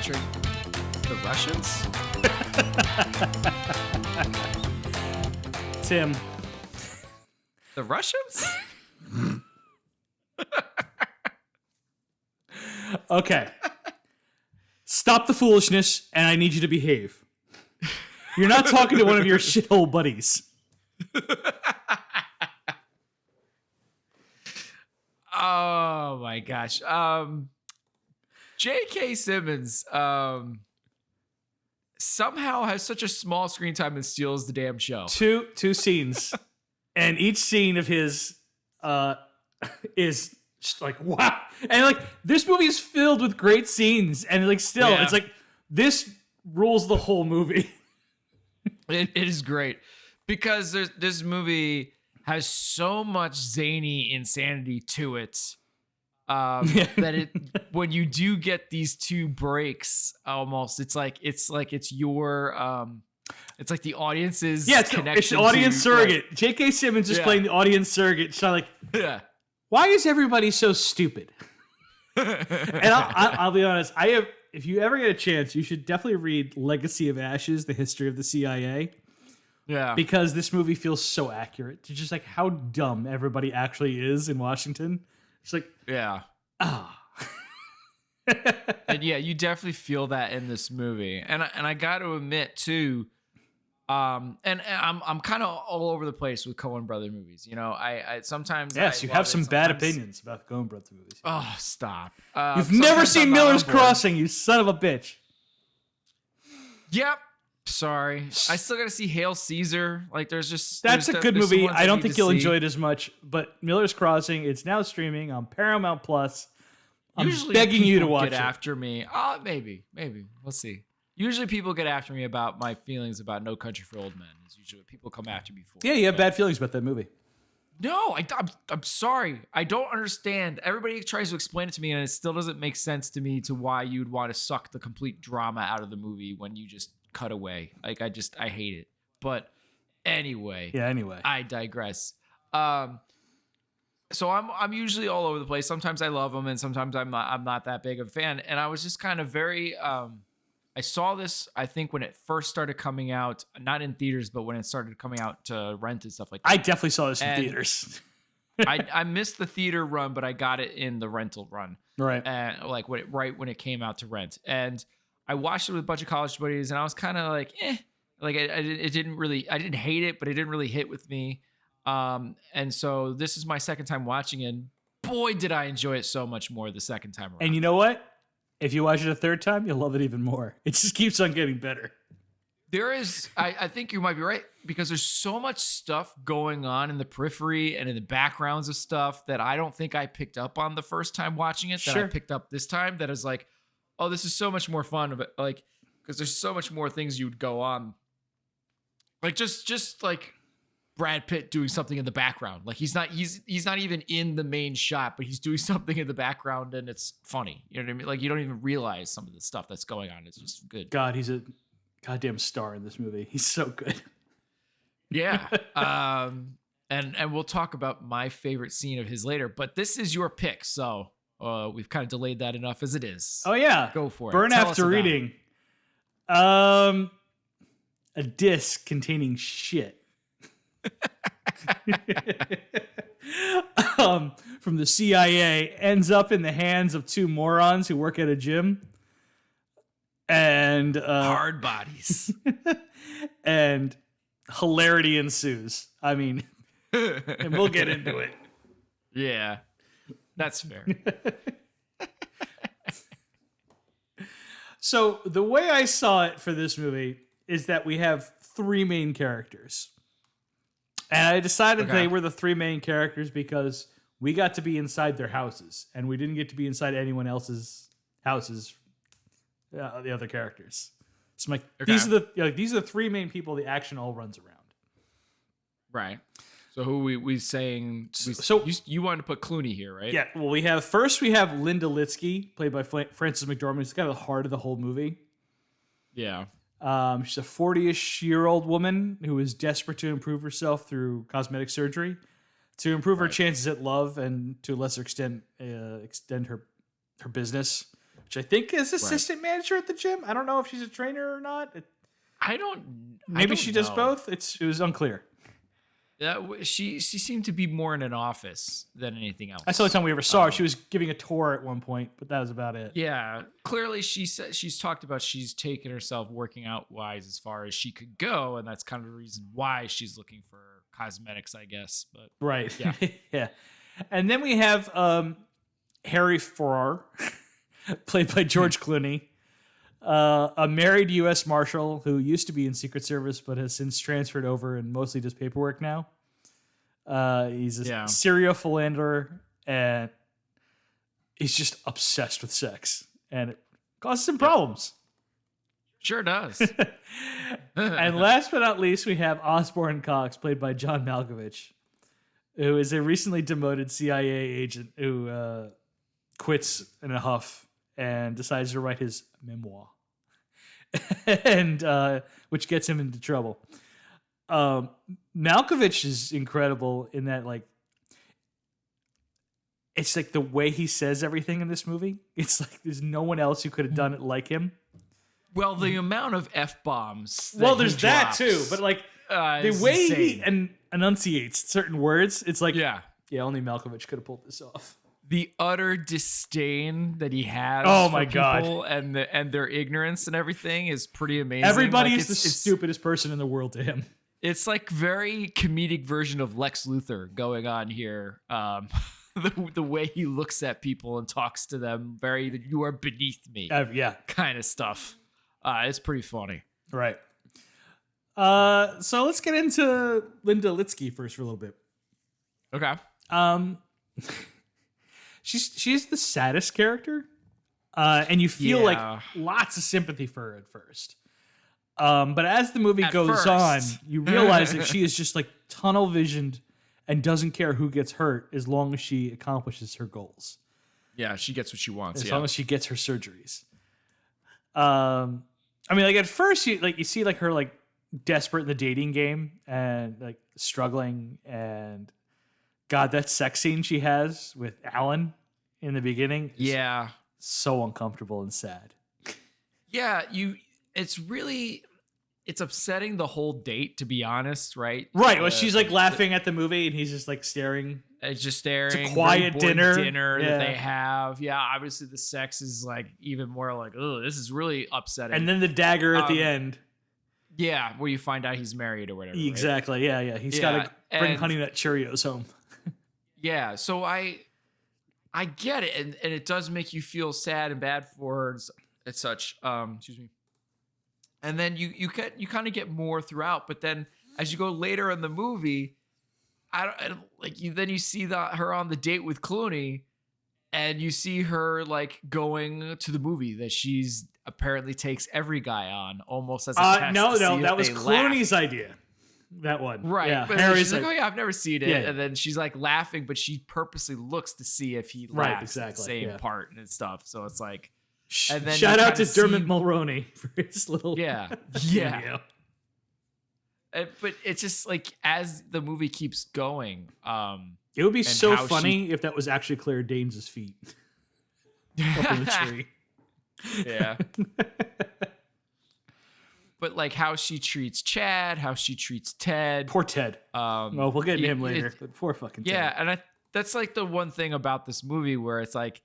Patrick, the Russians? Tim. The Russians? Okay. Stop the foolishness, and I need you to behave. You're not talking to one of your shithole buddies. Oh my gosh. J.K. Simmons somehow has such a small screen time and steals the damn show. Two scenes, and each scene of his is just like, wow. And like, this movie is filled with great scenes, and like still, Yeah. it's like this rules the whole movie. It is great because this movie has so much zany insanity to it that it when you do get these two breaks, almost it's like your it's like the audience's connection. It's the audience surrogate. Like, J.K. Simmons is playing the audience surrogate. So like, why is everybody so stupid? And I'll be honest. If you ever get a chance, you should definitely read Legacy of Ashes: The History of the CIA. Yeah. Because this movie feels so accurate to just like how dumb everybody actually is in Washington. It's like, And yeah, you definitely feel that in this movie. And I got to admit too, and I'm kind of all over the place with Coen Brother movies. You know, I sometimes you have some bad opinions about Coen Brother movies. Oh, stop! You've never seen Miller's Crossing, you son of a bitch. Yep. Sorry, I still got to see Hail Caesar. Like, that's a good movie. I don't think you'll enjoy it as much. But Miller's Crossing, it's now streaming on Paramount Plus. I'm begging you to watch get it. After me. Maybe we'll see. Usually people get after me about my feelings about No Country for Old Men. It's usually what people come after me for. Yeah, you have bad feelings about that movie. No, I'm sorry. I don't understand. Everybody tries to explain it to me, and it still doesn't make sense to me to why you'd want to suck the complete drama out of the movie when you just cut away. Like, I hate it. But anyway. Yeah, anyway. I digress. So I'm usually all over the place. Sometimes I love them, and sometimes I'm not that big of a fan. And I was just kind of very I saw this, I think, when it first started coming out, not in theaters, but when it started coming out to rent and stuff like that. I definitely saw this in theaters. I missed the theater run, but I got it in the rental run. Right. And like right when it came out to rent. And I watched it with a bunch of college buddies, and I was kind of like, like I didn't hate it, but it didn't really hit with me. And so this is my second time watching it. And boy, did I enjoy it so much more the second time around. And you know what? If you watch it a third time, you'll love it even more. It just keeps on getting better. There is, I think you might be right, because there's so much stuff going on in the periphery and in the backgrounds of stuff that I don't think I picked up on the first time watching it that I picked up this time. That is like, oh, this is so much more fun of it. Like, because there's so much more things you would go on. Like just like Brad Pitt doing something in the background. Like he's not even in the main shot, but he's doing something in the background and it's funny. You know what I mean? Like you don't even realize some of the stuff that's going on. It's just good. God, he's a goddamn star in this movie. He's so good. Yeah. And we'll talk about my favorite scene of his later, but this is your pick. So we've kind of delayed that enough as it is. Oh yeah. Go for it. Burn Tell after reading. A disc containing shit. From the CIA ends up in the hands of two morons who work at a gym. And hard bodies. And hilarity ensues. I mean, and we'll get into it. Yeah. That's fair. So the way I saw it for this movie is that we have three main characters. And I decided they were the three main characters because we got to be inside their houses and we didn't get to be inside anyone else's houses, the other characters. So I'm like, these are the three main people the action all runs around. Right. So who we saying? So you wanted to put Clooney here, right? Yeah. Well, we have Linda Litsky, played by Frances McDormand. She's kind of the heart of the whole movie. Yeah. She's a 40-ish-year-old woman who is desperate to improve herself through cosmetic surgery, to improve her chances at love, and to a lesser extent extend her business. which I think is assistant manager at the gym. I don't know if she's a trainer or not. Maybe she does both. It was unclear. She seemed to be more in an office than anything else. That's the only time we ever saw her. She was giving a tour at one point, but that was about it. Yeah, clearly she's talked about she's taken herself working out wise as far as she could go, and that's kind of the reason why she's looking for cosmetics, I guess. But right, yeah, yeah. And then we have Harry Farrar, played by George Clooney, a married U.S. Marshal who used to be in Secret Service but has since transferred over and mostly does paperwork now. He's a serial philanderer, and he's just obsessed with sex, and it causes him problems. Sure does. And last but not least, we have Osborne Cox, played by John Malkovich, who is a recently demoted CIA agent who quits in a huff and decides to write his memoir, and which gets him into trouble. Malkovich is incredible in that, like, it's like the way he says everything in this movie. It's like there's no one else who could have done it like him. Well, the amount of F-bombs. Well, there's that too, but like the way he enunciates certain words, it's like, yeah, only Malkovich could have pulled this off. The utter disdain that he has for people and their ignorance and everything is pretty amazing. Everybody is the stupidest person in the world to him. It's like very comedic version of Lex Luthor going on here. The way he looks at people and talks to them, very "you are beneath me," kind of stuff. It's pretty funny, right? So let's get into Linda Litsky first for a little bit. Okay. She's the saddest character, and you feel like lots of sympathy for her at first. But as the movie goes on, you realize that she is just like tunnel visioned and doesn't care who gets hurt as long as she accomplishes her goals. Yeah, she gets what she wants. As long as she gets her surgeries. I mean, like at first, you see like her like desperate in the dating game and like struggling, and God, that sex scene she has with Alan in the beginning is so uncomfortable and sad. Yeah, it's upsetting the whole date, to be honest, right? Right. Well, she's like laughing at the movie and he's just like staring. It's just staring. It's a quiet dinner that they have. Yeah, obviously the sex is like even more like, oh, this is really upsetting. And then the dagger at the end. Yeah, where you find out he's married or whatever. Exactly. Right? Yeah. He's got to bring Honey Nut Cheerios home. Yeah, so I get it, and it does make you feel sad and bad for her and such. Excuse me. And then you kind of get more throughout, but then as you go later in the movie, then you see her on the date with Clooney, and you see her like going to the movie that she's apparently takes every guy on almost as a test. No, that was Clooney's idea. That one, right? Yeah. But she's like, "Oh yeah, I've never seen it," and then she's like laughing, but she purposely looks to see if he laughs at the same part and stuff. So it's like, and then shout out to Dermot Mulroney for his little yeah. But it's just like as the movie keeps going, it would be so funny if that was actually Claire Danes' feet up in the tree. Yeah. But like how she treats Chad, how she treats Ted. Poor Ted. Well, we'll get to him later. But poor fucking Ted. Yeah, and that's like the one thing about this movie where it's like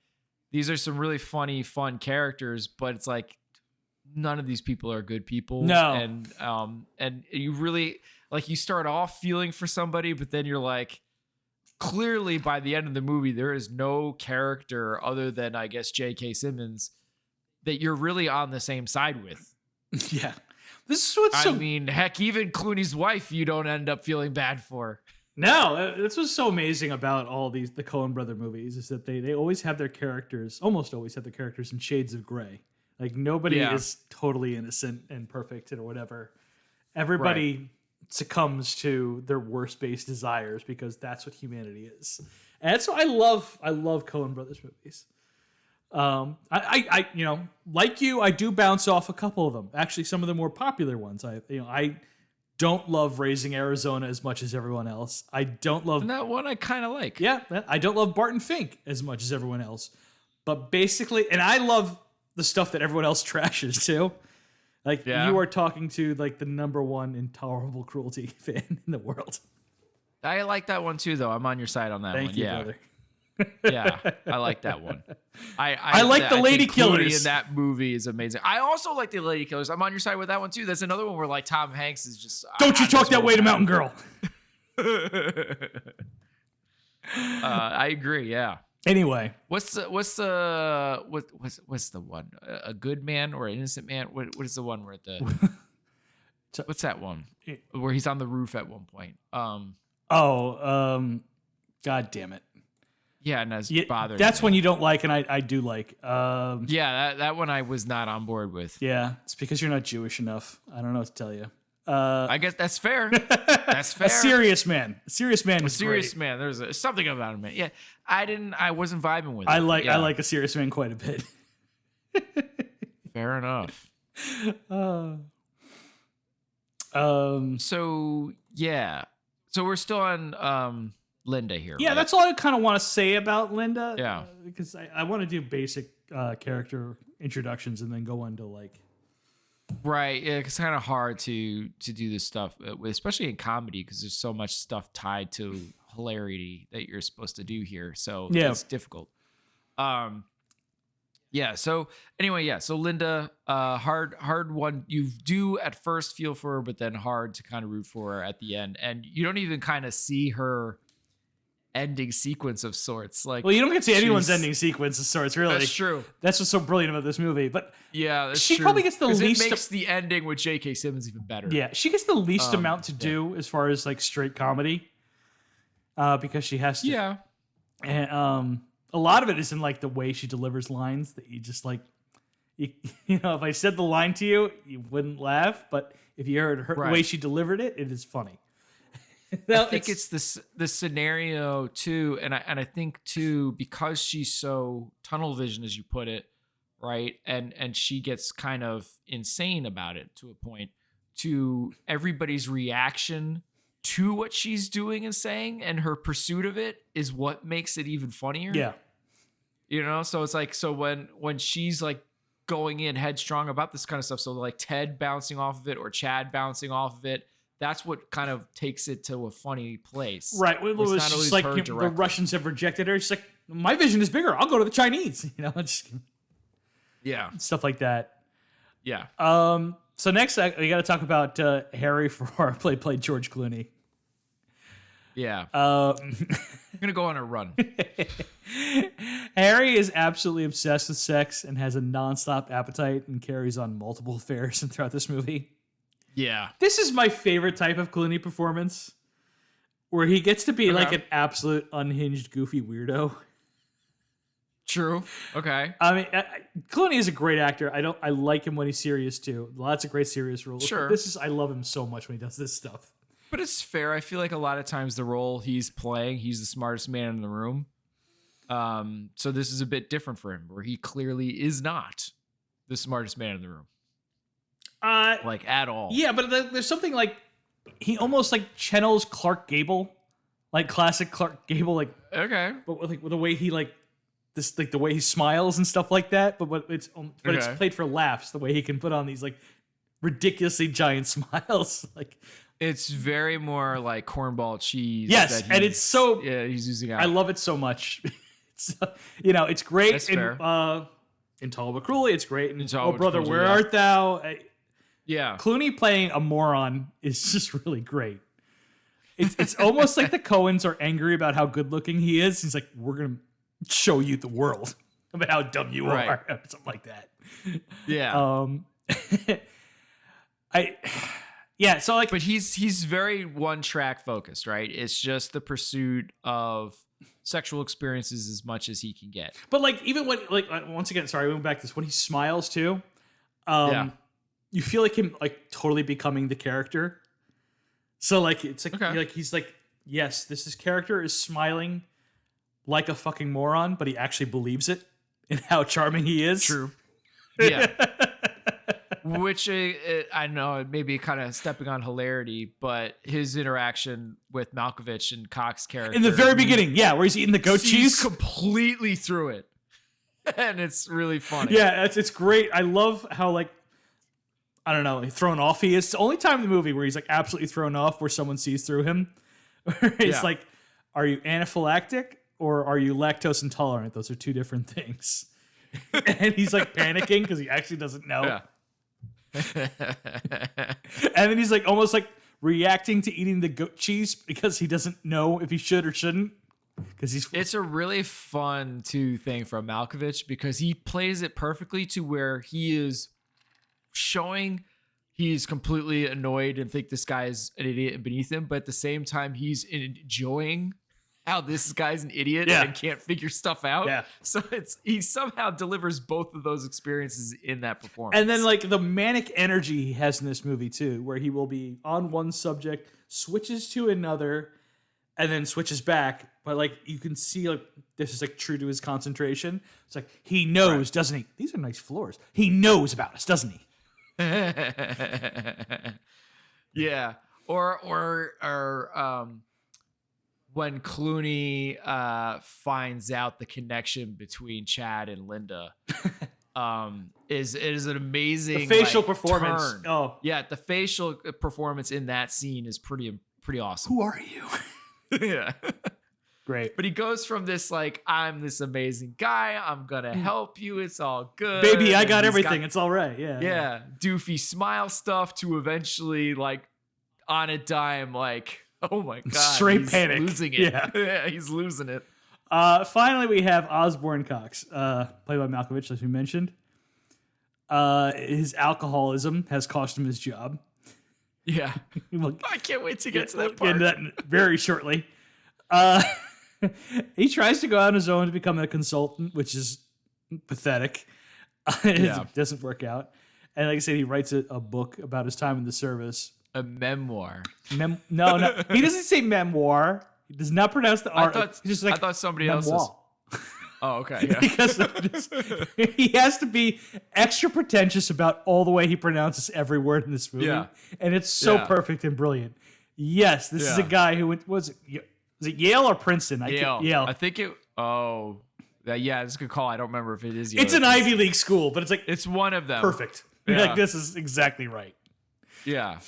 these are some really funny, fun characters, but it's like none of these people are good people. No. And you really like you start off feeling for somebody, but then you're like, clearly by the end of the movie, there is no character other than I guess J.K. Simmons that you're really on the same side with. Yeah. This is what's I mean, heck, even Clooney's wife, you don't end up feeling bad for. No, that's what's so amazing about all the Coen brother movies is that they always have their characters, almost always have their characters in shades of gray. Like nobody is totally innocent and perfect or whatever. Everybody succumbs to their worst based desires because that's what humanity is. And that's why I love Coen brothers movies. I like you, I do bounce off a couple of them. Actually, some of the more popular ones. I don't love Raising Arizona as much as everyone else. I don't love that one. I kind of like. Yeah, I don't love Barton Fink as much as everyone else. But basically, and I love the stuff that everyone else trashes too. Like you are talking to like the #1 intolerable cruelty fan in the world. I like that one too, though. I'm on your side on that one. Thank you, brother. Yeah, I like that one. I like the Lady Killers. In that movie is amazing. I also like the Lady Killers. I'm on your side with that one too. That's another one where like Tom Hanks is just. Don't you talk that way to Mountain Girl. I agree. Yeah. Anyway, what's the one? A good man or an innocent man? What is the one where what's that one where he's on the roof at one point? God damn it. Yeah, and that's bothering. That's me. One you don't like, and I do like. Yeah, that one I was not on board with. Yeah, it's because you're not Jewish enough. I don't know what to tell you. I guess that's fair. That's fair. A serious man. A serious man. A serious man. There's something about him. Yeah, I wasn't vibing with it. I like a serious man quite a bit. Fair enough. So yeah. So we're still on Linda here. Yeah, right? That's all I kind of want to say about Linda. Yeah. Because I want to do basic character introductions and then go on to like. Right. Yeah, it's kind of hard to do this stuff, especially in comedy, because there's so much stuff tied to hilarity that you're supposed to do here. So it's difficult. Yeah. So anyway, yeah. So Linda, hard one. You do at first feel for her, but then hard to kind of root for her at the end, and you don't even kind of see her ending sequence of sorts. Like, well, you don't get to see anyone's ending sequence of sorts. Really, that's true. That's what's so brilliant about this movie. But yeah, she probably gets the least. It makes the ending with J.K. Simmons even better. Yeah, she gets the least amount to do as far as like straight comedy, because she has to. Yeah, and a lot of it is in like the way she delivers lines that you just like, you know, if I said the line to you, you wouldn't laugh, but if you heard the way she delivered it, it is funny. I think it's the scenario too, and I think too, because she's so tunnel vision, as you put it, right, and she gets kind of insane about it to a point. To everybody's reaction to what she's doing and saying, and her pursuit of it is what makes it even funnier. Yeah, you know. So it's like, so when she's like going in headstrong about this kind of stuff, so like Ted bouncing off of it or Chad bouncing off of it. That's what kind of takes it to a funny place. Right. It was just like the Russians have rejected her. She's like, my vision is bigger. I'll go to the Chinese. You know, just stuff like that. Yeah. So next, we got to talk about Harry Farrar, played George Clooney. Yeah. I'm gonna go on a run. Harry is absolutely obsessed with sex and has a nonstop appetite and carries on multiple affairs throughout this movie. Yeah. This is my favorite type of Clooney performance, where he gets to be like an absolute unhinged, goofy weirdo. True. Okay. I mean, Clooney is a great actor. I like him when he's serious too. Lots of great serious roles. Sure. I love him so much when he does this stuff. But it's fair. I feel like a lot of times the role he's playing, he's the smartest man in the room. So this is a bit different for him, where he clearly is not the smartest man in the room. Like at all. Yeah, but there's something like he almost like channels Clark Gable, like classic Clark Gable, like okay, but with the way he like this, like the way he smiles and stuff like that. But it's played for laughs. The way he can put on these like ridiculously giant smiles, like it's very more like cornball cheese. Yes, and it's so he's using out. I love it so much. It's, it's great. That's fair. Intolerable Cruelty, it's great. And Intolerable Oh Brother, Cruelty, Where Art Thou? Yeah. Clooney playing a moron is just really great. It's almost like the Coens are angry about how good looking he is. He's like, we're going to show you the world about how dumb you are. Something like that. Yeah. So like, but he's very one track focused, right? It's just the pursuit of sexual experiences as much as he can get. But like, even when, like, once again, sorry, we went back to this, when he smiles too, you feel like him like totally becoming the character. So like it's like like he's like, yes, this character is smiling like a fucking moron, but he actually believes it and how charming he is. True. Yeah. Which I know it may be kind of stepping on hilarity, but his interaction with Malkovich and Cox's character in the very beginning, where he's eating the goat cheese, completely through it. and it's really funny. Yeah, it's great. I love how like I don't know, thrown off he is. It's the only time in the movie where he's like absolutely thrown off where someone sees through him. It's like, are you anaphylactic or are you lactose intolerant? Those are two different things. And he's like panicking because he actually doesn't know. Yeah. And then he's like almost like reacting to eating the goat cheese because he doesn't know if he should or shouldn't. Because it's a really fun thing from Malkovich because he plays it perfectly to where he is showing he's completely annoyed and think this guy is an idiot beneath him, but at the same time he's enjoying how this guy's an idiot and can't figure stuff out. Yeah. So he somehow delivers both of those experiences in that performance. And then like the manic energy he has in this movie too, where he will be on one subject, switches to another, and then switches back. But like you can see like this is like true to his concentration. It's like he knows, doesn't he? These are nice floors. He knows about us, doesn't he? Yeah. Or when Clooney finds out the connection between Chad and Linda, is an amazing facial performance. Turn. Oh yeah, the facial performance in that scene is pretty awesome. Who are you? Yeah, great. But he goes from this like I'm this amazing guy, I'm gonna help you, it's all good, baby, I got everything, it's all right. Yeah, doofy smile stuff to eventually like on a dime like. Oh my god! Straight panic, losing it. Yeah, he's losing it. Finally, we have Osborne Cox, played by Malkovich, as we mentioned. His alcoholism has cost him his job. Yeah, I can't wait to get to that part. Get into that very shortly. He tries to go out on his own to become a consultant, which is pathetic. It doesn't work out. And like I said, he writes a book about his time in the service. A memoir. No. He doesn't say memoir. He does not pronounce the R. I thought somebody else. Oh, okay. Yeah. Because he has to be extra pretentious about all the way he pronounces every word in this movie. Yeah. And it's so perfect and brilliant. Yes, this is a guy who went, was it Yale or Princeton? Yale. I think it. Oh, yeah, it's a good call. I don't remember if it is Yale. It's an Ivy League school, but it's like. It's one of them. Perfect. Yeah. Like, this is exactly right. Yeah.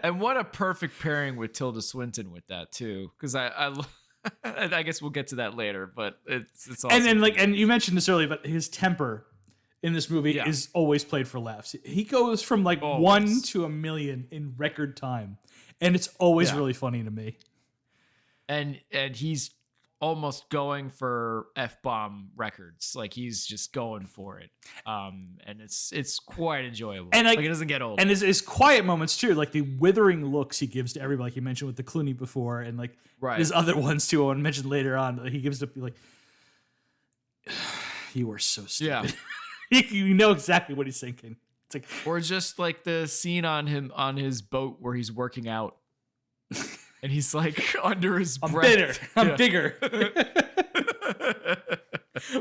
And what a perfect pairing with Tilda Swinton with that too, because I guess we'll get to that later, but it's awesome. And then and you mentioned this earlier, but his temper in this movie is always played for laughs. He goes from like 1 to 1,000,000 in record time, and it's always really funny to me. And he's almost going for F-bomb records. Like he's just going for it. And it's quite enjoyable. And like it doesn't get old. And his quiet moments too, like the withering looks he gives to everybody, like you mentioned with the Clooney before, and like his other ones too, I want to mention later on. He gives to like, you are so stupid. Yeah. You know exactly what he's thinking. It's like, or just like the scene on his boat where he's working out. And he's like under his breath. I'm bigger.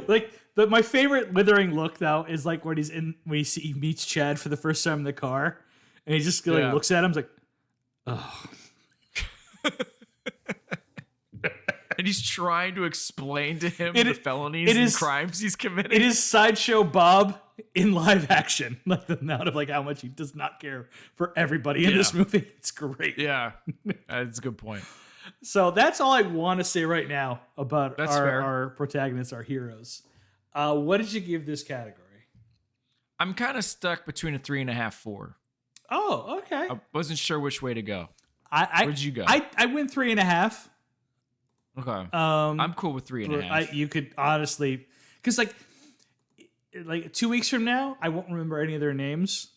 Like my favorite withering look though is like when he meets Chad for the first time in the car, and he just like looks at him, he's like, oh. And he's trying to explain to him the felonies and crimes he's committing. It is Sideshow Bob in live action. Like the amount of like how much he does not care for everybody in this movie. It's great. Yeah, that's a good point. So that's all I want to say right now about our protagonists, our heroes. What did you give this category? I'm kind of stuck between a 3.5, 4. Oh, okay. I wasn't sure which way to go. Where'd you go? I went 3.5. Okay. I'm cool with 3.5. You could honestly, because like 2 weeks from now, I won't remember any of their names.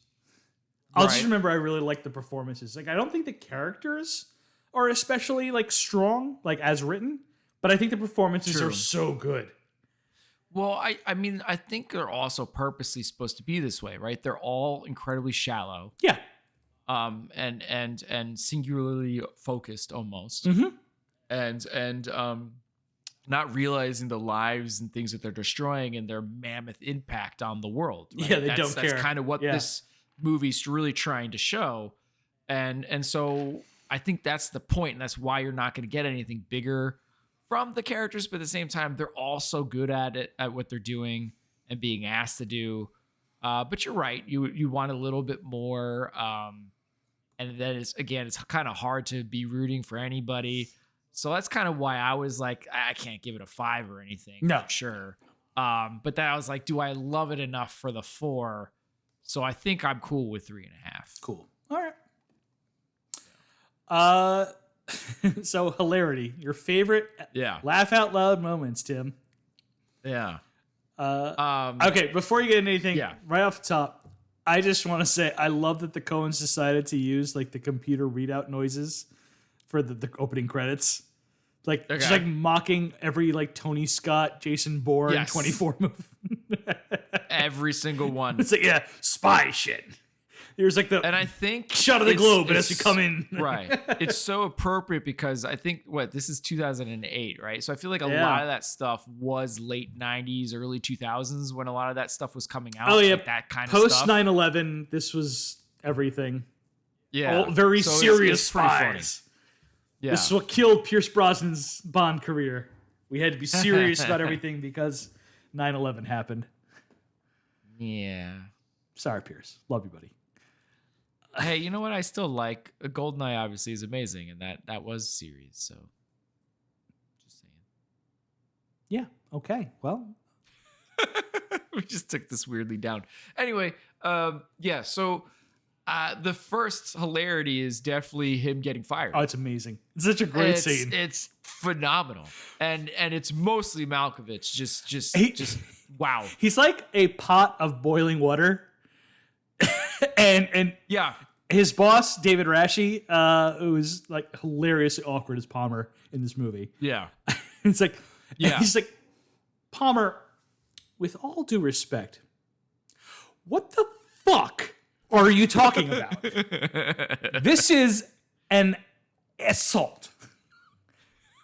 I'll just remember I really like the performances. Like I don't think the characters are especially like strong, like as written, but I think the performances are so good. Well, I mean, I think they're also purposely supposed to be this way, right? They're all incredibly shallow. Yeah. And singularly focused almost. Mm-hmm. And not realizing the lives and things that they're destroying and their mammoth impact on the world. Right? Yeah, don't care. That's kind of what this movie's really trying to show. And so I think that's the point, and that's why you're not going to get anything bigger from the characters, but at the same time, they're all so good at it, at what they're doing and being asked to do. But you're right. You want a little bit more. And then it's kind of hard to be rooting for anybody. So that's kind of why I was like, I can't give it a 5 or anything. No, for sure. But then I was like, do I love it enough for the 4? So I think I'm cool with 3.5. Cool. All right. So hilarity, your favorite laugh out loud moments, Tim. Yeah. Okay, before you get into anything, right off the top, I just want to say I love that the Coens decided to use like the computer readout noises for the opening credits. Like just like mocking every like Tony Scott, Jason Bourne 24 movie. Every single one. It's like spy shit. There's like and I think shot of the globe as you come in. Right. It's so appropriate because I think this is 2008, right? So I feel like a lot of that stuff was late 90s, early 2000s when a lot of that stuff was coming out. Oh yeah, like that kind of stuff. Post 9/11, this was everything. Yeah, all very serious spies. Yeah, this is what killed Pierce Brosnan's Bond career. We had to be serious about everything because 9/11 happened. Yeah. Sorry, Pierce. Love you, buddy. Hey, you know what? I still like GoldenEye. Obviously, is amazing, and that was series. So, just saying. Yeah. Okay. Well, we just took this weirdly down. Anyway, yeah. So, the first hilarity is definitely him getting fired. Oh, it's amazing. It's such a great scene. It's phenomenal, and it's mostly Malkovich. Just wow. He's like a pot of boiling water. and yeah, his boss David Rasche, who is like hilariously awkward as Palmer in this movie. Yeah, it's like he's like, Palmer, with all due respect, what the fuck are you talking about? This is an assault.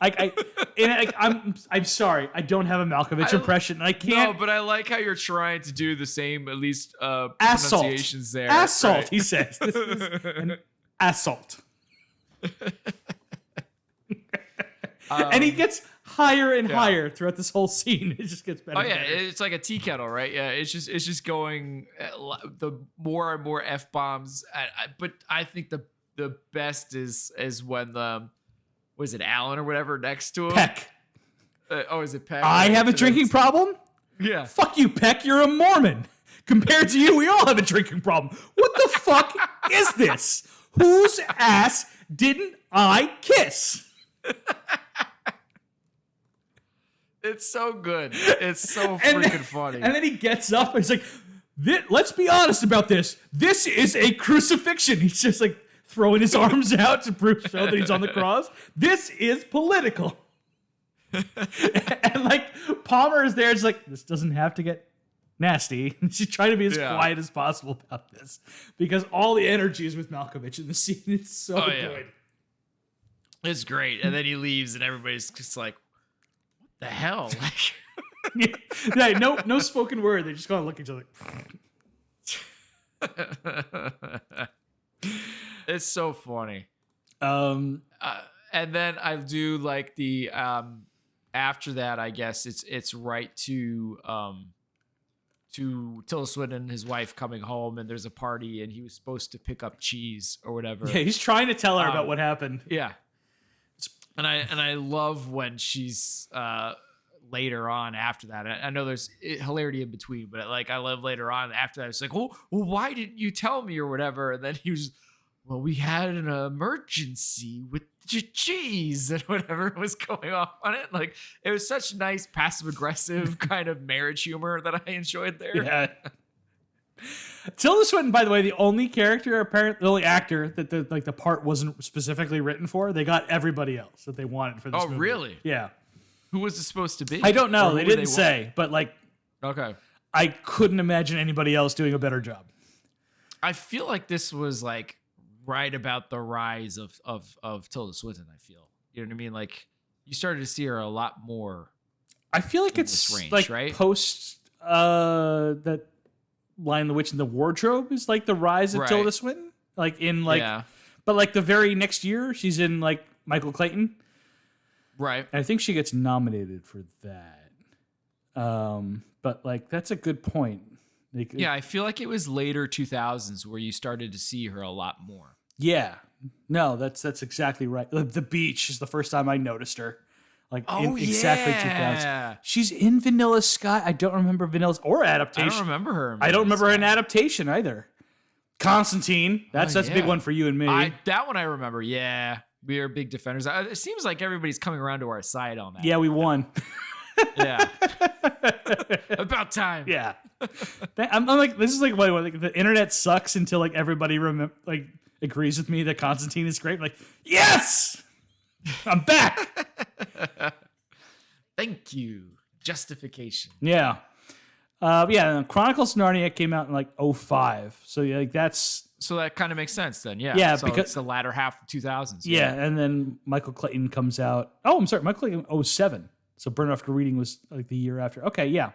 I'm sorry. I don't have a Malkovich impression. I can't. No, but I like how you're trying to do the same, at least pronunciations there. Assault, right? He says. This is an assault. And he gets higher and higher throughout this whole scene. It just gets better. Oh yeah, it's like a tea kettle, right? Yeah, it's just going the more and more F-bombs. But I think the best is when was it Alan or whatever next to him? Peck. Is it Peck? I have a drinking problem? Yeah. Fuck you, Peck. You're a Mormon. Compared to you, we all have a drinking problem. What the fuck is this? Whose ass didn't I kiss? It's so good. It's so freaking funny. And then he gets up and he's like, let's be honest about this. This is a crucifixion. He's just like throwing his arms out to show that he's on the cross. This is political. And like Palmer is there. It's like, this doesn't have to get nasty. She's trying to be as quiet as possible about this because all the energy is with Malkovich in the scene. It's so good. It's great. And then he leaves and everybody's just like, what the hell? Yeah, no spoken word. They just kind of look at each other. It's so funny. And then I do like the after that, I guess it's right to Tilda Swinton and his wife coming home, and there's a party, and he was supposed to pick up cheese or whatever. Yeah, he's trying to tell her about what happened. Yeah, and I love when she's later on after that. I know there's hilarity in between, but like I love later on after that. It's like, well, why didn't you tell me or whatever? And then he was, well, we had an emergency with cheese and whatever was going off on it. Like it was such nice passive aggressive kind of marriage humor that I enjoyed there. Yeah. Tilda Swinton, by the way, the only actor that the part wasn't specifically written for. They got everybody else that they wanted for this movie. Oh, really? Yeah. Who was it supposed to be? I don't know. They didn't say, but like, okay. I couldn't imagine anybody else doing a better job. I feel like this was like right about the rise of Tilda Swinton. I feel, you know what I mean? Like you started to see her a lot more. I feel like it's range, like right? Post that Lion, the Witch, and the Wardrobe is like the rise of Tilda Swinton. Like in like, but like the very next year, she's in like Michael Clayton. Right. And I think she gets nominated for that. But like that's a good point. Like, Yeah, I feel like it was later 2000s where you started to see her a lot more. Yeah. No, that's exactly right. The Beach is the first time I noticed her. Like exactly 2000. She's in Vanilla Sky. I don't remember Vanilla's or Adaptation. I don't remember her. I don't remember her in Adaptation either. Constantine. That's a big one for you and me. That one I remember. Yeah. We are big defenders. It seems like everybody's coming around to our side on that. Yeah, we won. Yeah. About time. Yeah. I'm like, this is like what like, the internet sucks until like everybody agrees with me that Constantine is great. I'm like, yes, I'm back. Thank you. Justification. Yeah. Chronicles of Narnia came out in like 2005. So like so that kind of makes sense then. Yeah. Yeah, so because it's the latter half of 2000s. Yeah, and then Michael Clayton comes out. Oh, I'm sorry, Michael Clayton 2007. So Burn After Reading was like the year after. Okay, yeah.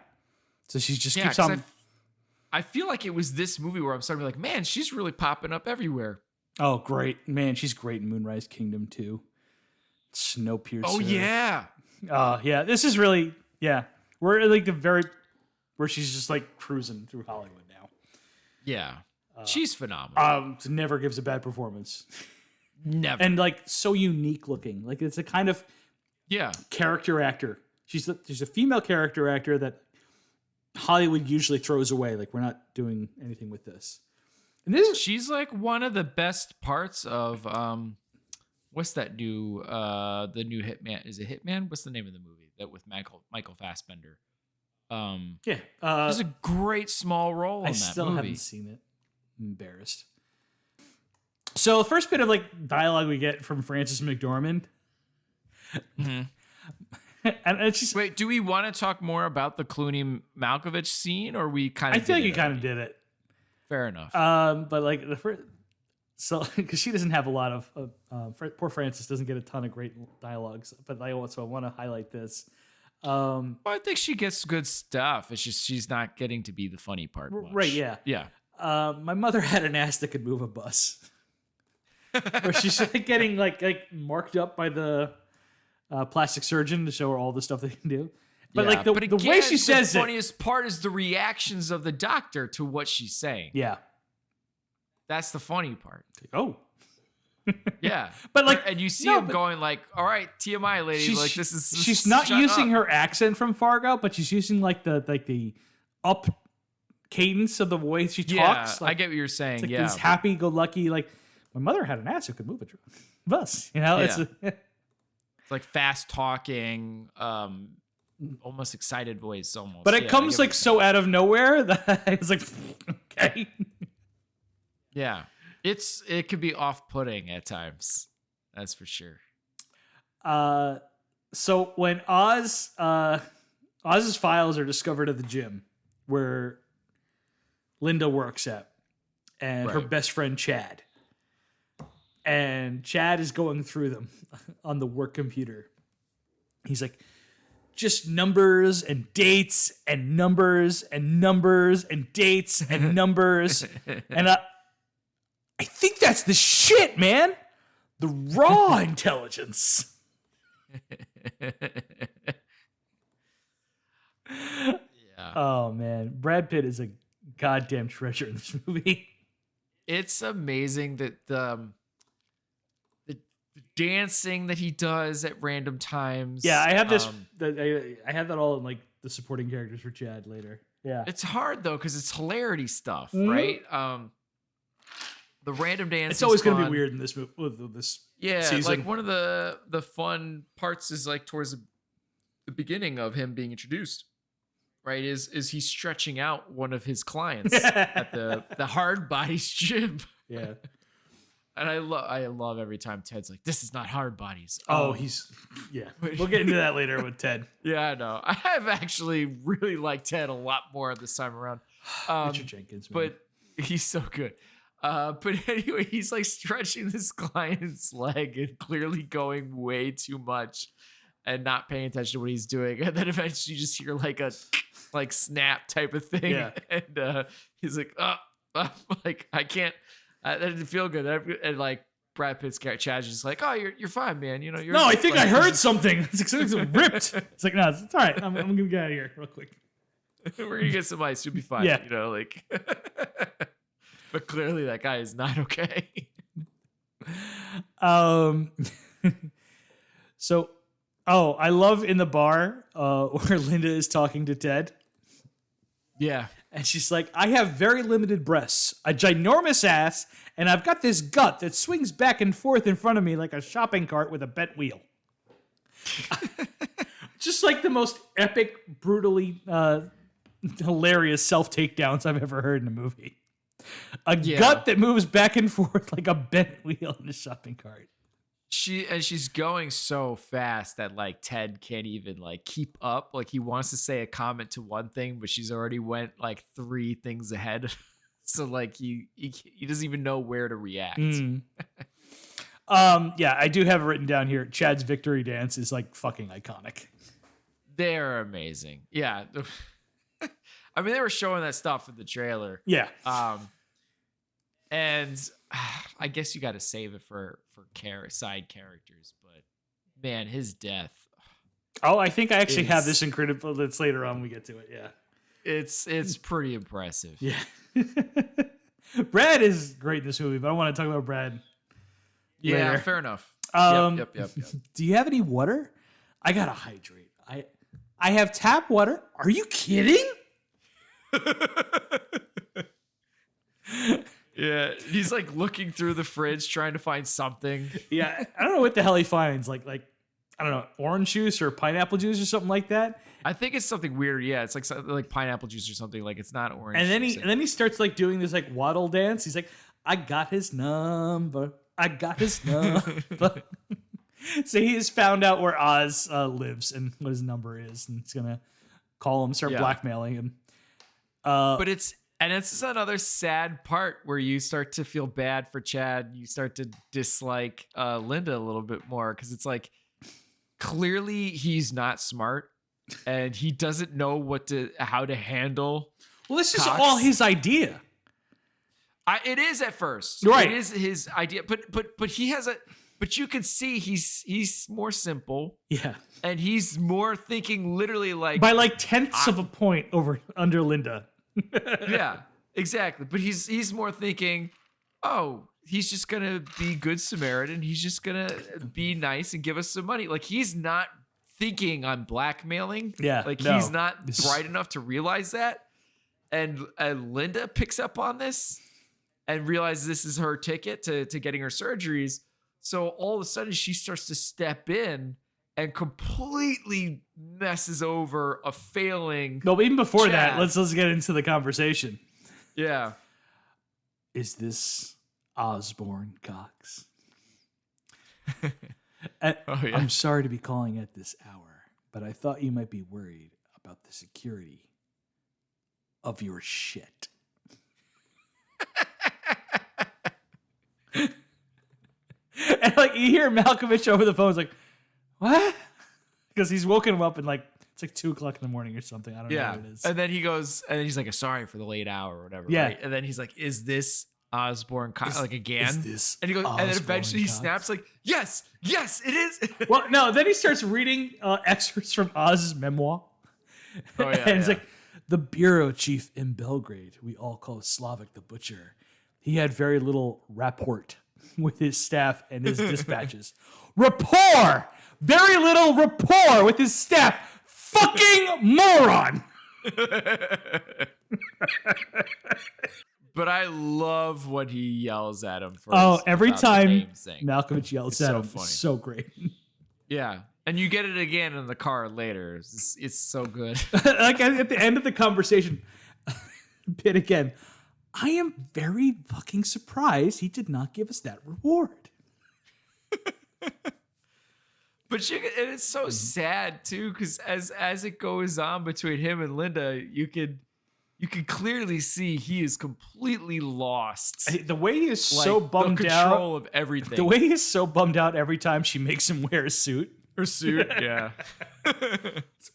So she just keeps on. I feel like it was this movie where I'm starting to be like, man, she's really popping up everywhere. Oh, great. Man, she's great in Moonrise Kingdom too. Snowpiercer. Oh, yeah. Yeah. This is really, yeah. We're like where she's just like cruising through Hollywood now. Yeah. She's phenomenal. Never gives a bad performance. Never. And like so unique looking. Like it's a kind of character actor. She's a female character actor that Hollywood usually throws away. Like we're not doing anything with this. And she's like one of the best parts of what's that new the new Hitman? Is it Hitman? What's the name of the movie that with Michael Fassbender? There's a great small role in that movie. I still haven't seen it. I'm embarrassed. So the first bit of like dialogue we get from Frances McDormand. Mm-hmm. And it's just, wait, do we want to talk more about the Clooney Malkovich scene, or we kind of? I feel like you kind of did it. Fair enough. But like the first, so because she doesn't have a lot of poor Frances doesn't get a ton of great dialogues, but I want to highlight this. Well, I think she gets good stuff. It's just she's not getting to be the funny part much. Right? Yeah. Yeah. My mother had an ass that could move a bus. Where she's like getting like marked up by the plastic surgeon to show her all the stuff they can do. But like the way she says it, the funniest part is the reactions of the doctor to what she's saying. Yeah. That's the funny part. Oh. Yeah. But like, and you see him going like, all right, TMI lady, like this is she's not using her accent from Fargo, but she's using like the up cadence of the way she talks. Like, I get what you're saying. It's like this happy-go-lucky, like my mother had an ass who could move a bus. You know, it's like fast talking, almost excited voice, almost. But it comes like so out of nowhere that I was like, okay. Yeah, it could be off-putting at times. That's for sure. So when Oz's files are discovered at the gym where Linda works at, and her best friend Chad. And Chad is going through them on the work computer. He's like, just numbers and dates and numbers and numbers and dates and numbers. And I think that's the shit, man. The raw intelligence. Yeah. Oh, man. Brad Pitt is a goddamn treasure in this movie. It's amazing that the dancing that he does at random times. Yeah, I have this. I have that all in like the supporting characters for Chad later. Yeah, it's hard though because it's hilarity stuff, right? The random dance. It's always going to be weird in this movie. With this season. Like one of the fun parts is like towards the beginning of him being introduced. Right, is he's stretching out one of his clients at the hard bodies gym. Yeah. And I love every time Ted's like, this is not hard bodies. We'll get into that later with Ted. Yeah, I know. I have actually really liked Ted a lot more this time around. Richard Jenkins, man. But he's so good. But anyway, he's like stretching this client's leg and clearly going way too much and not paying attention to what he's doing. And then eventually you just hear like a snap type of thing. Yeah. And he's like, like I can't. That didn't feel good. And like Brad Pitt's character, Chad's just like, oh, you're fine, man. You know, you're no, I think like, I heard something. It's like something's ripped. It's like, no, it's all right. I'm gonna get out of here real quick. We're gonna get some ice. You'll be fine. Yeah. You know, like. But clearly, that guy is not okay. So, I love in the bar where Linda is talking to Ted. Yeah. And she's like, I have very limited breasts, a ginormous ass, and I've got this gut that swings back and forth in front of me like a shopping cart with a bent wheel. Just like the most epic, brutally hilarious self-takedowns I've ever heard in a movie. A gut that moves back and forth like a bent wheel in a shopping cart. She's going so fast that like Ted can't even like keep up. Like he wants to say a comment to one thing, but she's already went like 3 things ahead. So like he doesn't even know where to react. Yeah, I do have it written down here. Chad's victory dance is like fucking iconic. They're amazing. Yeah. I mean, they were showing that stuff in the trailer. Yeah. And I guess you got to save it for side characters, but man, his death. Oh, I think I actually have this incredible. That's later on. We get to it. Yeah. It's pretty impressive. Yeah. Brad is great in this movie, but I want to talk about Brad. Yeah, later. Fair enough. Yep. Do you have any water? I gotta hydrate. I have tap water. Are you kidding? Yeah, he's like looking through the fridge trying to find something. Yeah, I don't know what the hell he finds. Like I don't know, orange juice or pineapple juice or something like that. I think it's something weird. Yeah, it's like pineapple juice or something. Like it's not orange. And then he starts like doing this like waddle dance. He's like, I got his number. I got his number. So he has found out where Oz lives and what his number is, and he's gonna call him, start blackmailing him. But it's another sad part where you start to feel bad for Chad. You start to dislike Linda a little bit more because it's like clearly he's not smart and he doesn't know how to handle. Well, this is all his idea. It is at first, right? It is his idea, but he has But you can see he's more simple. Yeah. And he's more thinking literally like by like tenths of a point under Linda. Yeah, exactly. But he's more thinking, oh, he's just gonna be good Samaritan. He's just gonna be nice and give us some money. Like he's not thinking I'm blackmailing. Yeah. Like he's not bright enough to realize that. And Linda picks up on this and realizes this is her ticket to getting her surgeries. So all of a sudden she starts to step in and completely messes over a failing. No, but even before Chad. that, let's get into the conversation. Yeah. Is this Osborne Cox? I'm sorry to be calling at this hour, but I thought you might be worried about the security of your shit. And like you hear Malkovich over the phone, it's like, what? Because he's woken him up and like it's like 2:00 in the morning or something. I don't know what it is. And then he goes, and then he's like, sorry for the late hour or whatever. Yeah. Right? And then he's like, is this Osborne Cox like again? Is this and he goes, Osborne and then eventually Cox? he snaps like, yes, it is. Well, no, then he starts reading excerpts from Oz's memoir. Oh, yeah. And it's like, the bureau chief in Belgrade, we all call Slavic the Butcher. He had very little rapport with his staff and his dispatches. Rapport! Very little rapport with his staff. Fucking moron! But I love when he yells at him. Every about the time names thing. Malkovich yells at him. funny. It's so great. Yeah. And you get it again in the car later. It's so good. Like at the end of the conversation, Pitt again, I am very fucking surprised he did not give us that reward. But and it's so sad too, because as it goes on between him and Linda, you could clearly see he is completely lost. The way he is so bummed the out, control of everything. The way he is so bummed out every time she makes him wear a suit. Her suit, yeah.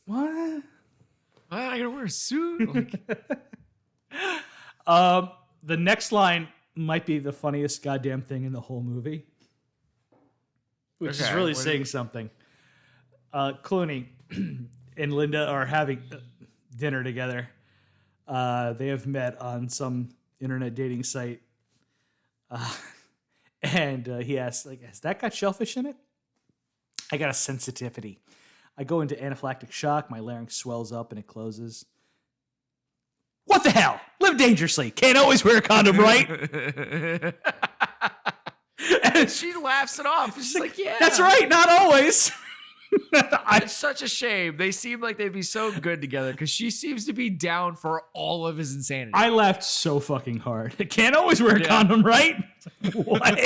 What? I gotta wear a suit. The next line might be the funniest goddamn thing in the whole movie. which is really saying something. Clooney and Linda are having dinner together. They have met on some internet dating site. And he asks, like, has that got shellfish in it? I got a sensitivity. I go into anaphylactic shock. My larynx swells up and it closes. What the hell? Live dangerously. Can't always wear a condom, right? And she laughs it off. She's like, yeah. That's right. Not always. It's such a shame. They seem like they'd be so good together because she seems to be down for all of his insanity. I laughed so fucking hard. Can't always wear a condom, right? What?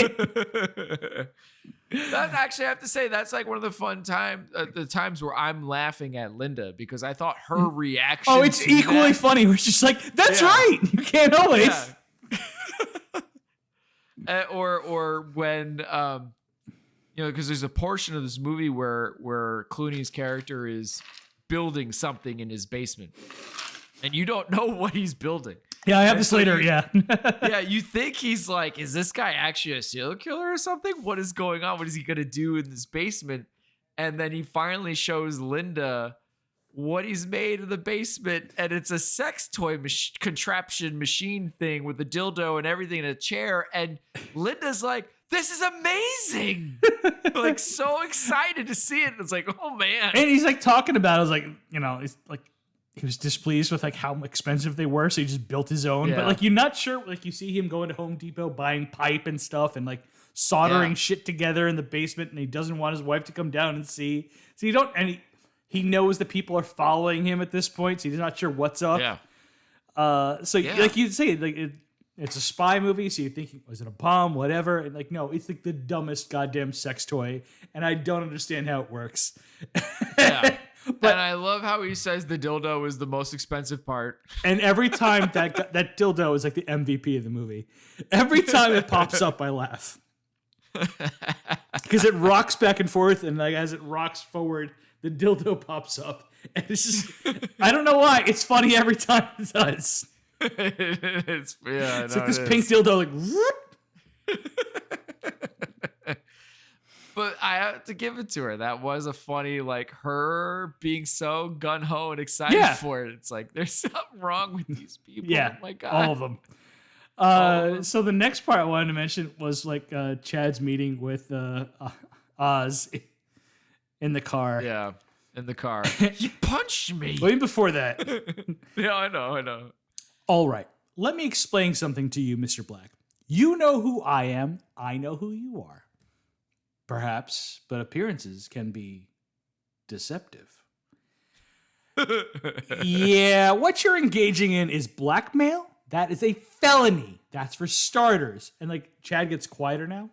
That's actually, I have to say, that's like one of the fun the times where I'm laughing at Linda because I thought her reaction. Oh, it's equally funny. We're just like, that's right. You can't always. Yeah. Or when, because there's a portion of this movie where Clooney's character is building something in his basement, and you don't know what he's building. Yeah, I have this later. Yeah. Yeah, you think he's like, is this guy actually a serial killer or something? What is going on? What is he going to do in this basement? And then he finally shows Linda what he's made in the basement. And it's a sex toy contraption machine thing with a dildo and everything in a chair. And Linda's like, this is amazing. Like, so excited to see it. It's like, oh, man. And he's like talking about it. I was like, he's like, he was displeased with like how expensive they were, so he just built his own. Yeah. But like, you're not sure. Like, you see him going to Home Depot buying pipe and stuff, and like soldering shit together in the basement, and he doesn't want his wife to come down and see. So you don't. And he knows that people are following him at this point, so he's not sure what's up. Yeah. Like you say, like it's a spy movie, so you think, was it a bomb, whatever? And like, no, it's like the dumbest goddamn sex toy, and I don't understand how it works. Yeah. But, and I love how he says the dildo is the most expensive part. And every time that dildo is like the MVP of the movie. Every time it pops up, I laugh. Because it rocks back and forth, and like as it rocks forward, the dildo pops up. And it's just, I don't know why. It's funny every time it does. It's like this pink dildo, like, whoop. But I have to give it to her. That was a funny, like, her being so gun-ho and excited for it. It's like, there's something wrong with these people. Yeah, oh my God. All of them. So the next part I wanted to mention was, like, Chad's meeting with Oz in the car. Yeah, in the car. You punched me. Wait, before that. Yeah, I know. All right. Let me explain something to you, Mr. Black. You know who I am. I know who you are. Perhaps, but appearances can be deceptive. Yeah, what you're engaging in is blackmail. That is a felony. That's for starters. And like, Chad gets quieter now.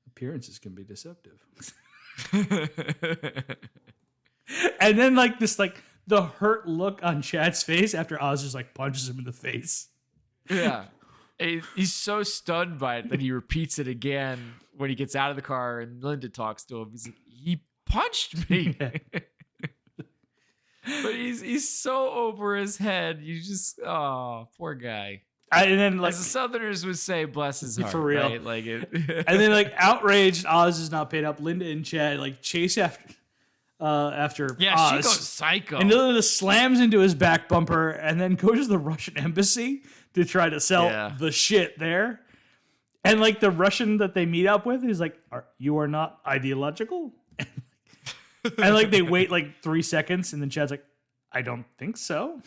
Appearances can be deceptive. And then like this, like the hurt look on Chad's face after Oz just like punches him in the face. Yeah. He's so stunned by it that he repeats it again when he gets out of the car and Linda talks to him. He's like, he punched me. But he's so over his head. You just, poor guy. And then, like, as the Southerners would say, bless his heart. For real. Right? Like it. And then, like, outraged, Oz is not paid up. Linda and Chad, like, chase after Oz. She goes psycho. And Linda slams into his back bumper and then goes to the Russian embassy to try to sell the shit there. And, like, the Russian that they meet up with is like, you are not ideological? And, like, they wait, like, 3 seconds, and then Chad's like, I don't think so.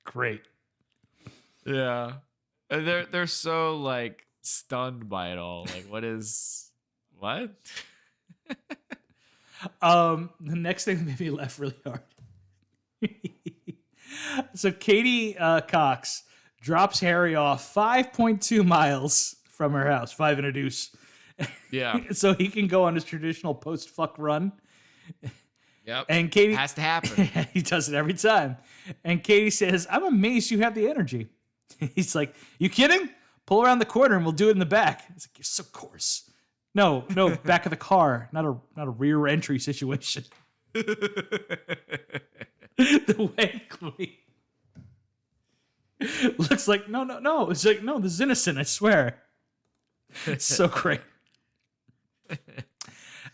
Great. Yeah. And they're so, like, stunned by it all. Like, what? The next thing made me laugh really hard. So Katie Cox drops Harry off 5.2 miles from her house, 5 and a deuce. Yeah. So he can go on his traditional post-fuck run. Yep. And Katie has to happen. He does it every time. And Katie says, I'm amazed you have the energy. He's like, you kidding? Pull around the corner and we'll do it in the back. It's like, you're so coarse. No, back of the car, not a rear entry situation. The way Chloe looks like, no. It's like, no, this is innocent, I swear. So great.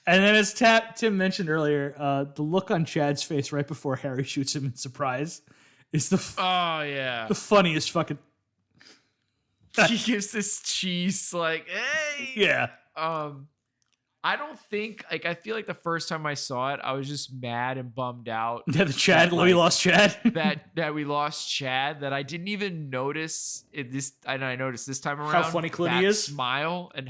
And then as Tim mentioned earlier, the look on Chad's face right before Harry shoots him in surprise is the funniest fucking. He gives this cheese like, hey. Yeah. I don't think I feel like the first time I saw it, I was just mad and bummed out. Yeah, we lost Chad. that we lost Chad. That I didn't even notice it. And I noticed this time around how funny Clooney is. Smile and.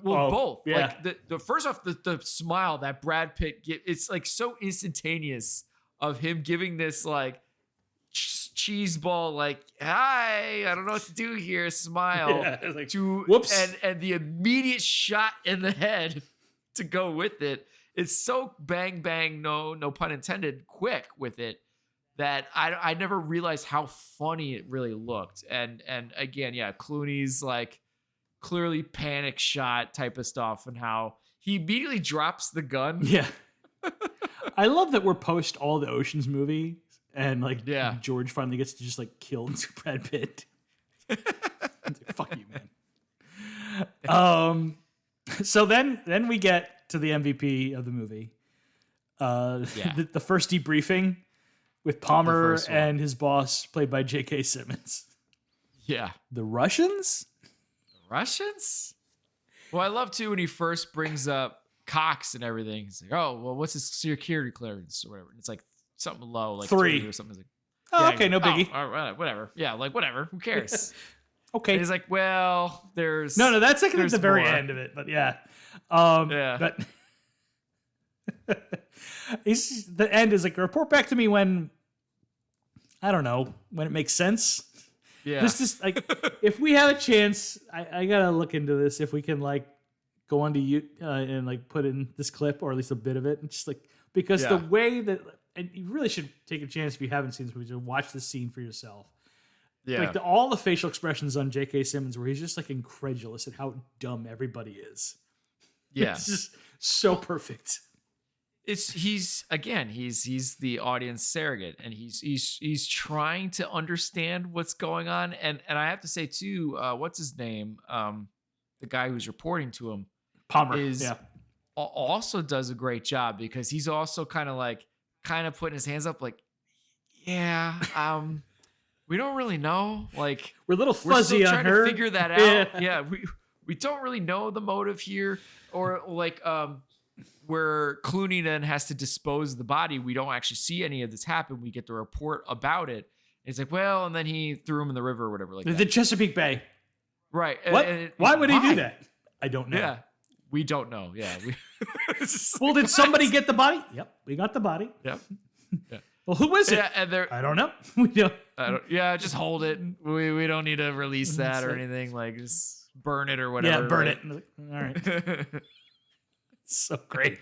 Both. Yeah. Like the first off, the smile that Brad Pitt it's like so instantaneous of him giving this like cheese ball, like, hi, I don't know what to do here, smile. Yeah, like, to whoops. And the immediate shot in the head to go with it. It's so bang bang, no pun intended, quick with it that I never realized how funny it really looked. And again, yeah, Clooney's like clearly panic shot type of stuff and how he immediately drops the gun. Yeah. I love that we're post all the Oceans movie and like George finally gets to just like kill Brad Pitt. Fuck you, man. So then we get to the MVP of the movie. The first debriefing with Palmer and his boss played by J.K. Simmons. Yeah. The Russians? Russians? Well, I love too when he first brings up Cox and everything. He's like, oh, well, what's his security clearance or whatever? And it's like something low, like 3 or something. Like, okay, no biggie. All right, whatever. Yeah, like whatever. Who cares? Okay. And he's like, well, there's no. That's like at the very end of it, but yeah. But the end is like, report back to me when I don't know when it makes sense. Yeah. This is like, if we have a chance, I gotta look into this. If we can like go onto you and like put in this clip or at least a bit of it, and just like because the way that, and you really should take a chance if you haven't seen this movie to watch this scene for yourself. Yeah. Like all the facial expressions on J.K. Simmons, where he's just like incredulous at how dumb everybody is. Yeah, it's just so perfect. He's the audience surrogate, and he's trying to understand what's going on, and I have to say too, what's his name? The guy who's reporting to him, Palmer, also does a great job because he's also kind of putting his hands up, like, we don't really know, like we're a little fuzzy we're still on trying her. to figure that out. Yeah, we don't really know the motive here, or like where Clooney then has to dispose of the body. We don't actually see any of this happen. We get the report about it. It's like, well, and then he threw him in the river or whatever, like the Chesapeake Bay. Right. What? Why would he do that? I don't know. Yeah. We don't know. Yeah. Well, did somebody get the body? Yep. We got the body. Yep. Yeah. Well, who is it? Yeah, and I don't know. We don't. Just hold it. We don't need to release that or anything. Like, just burn it or whatever. Yeah, burn it. All right. So great.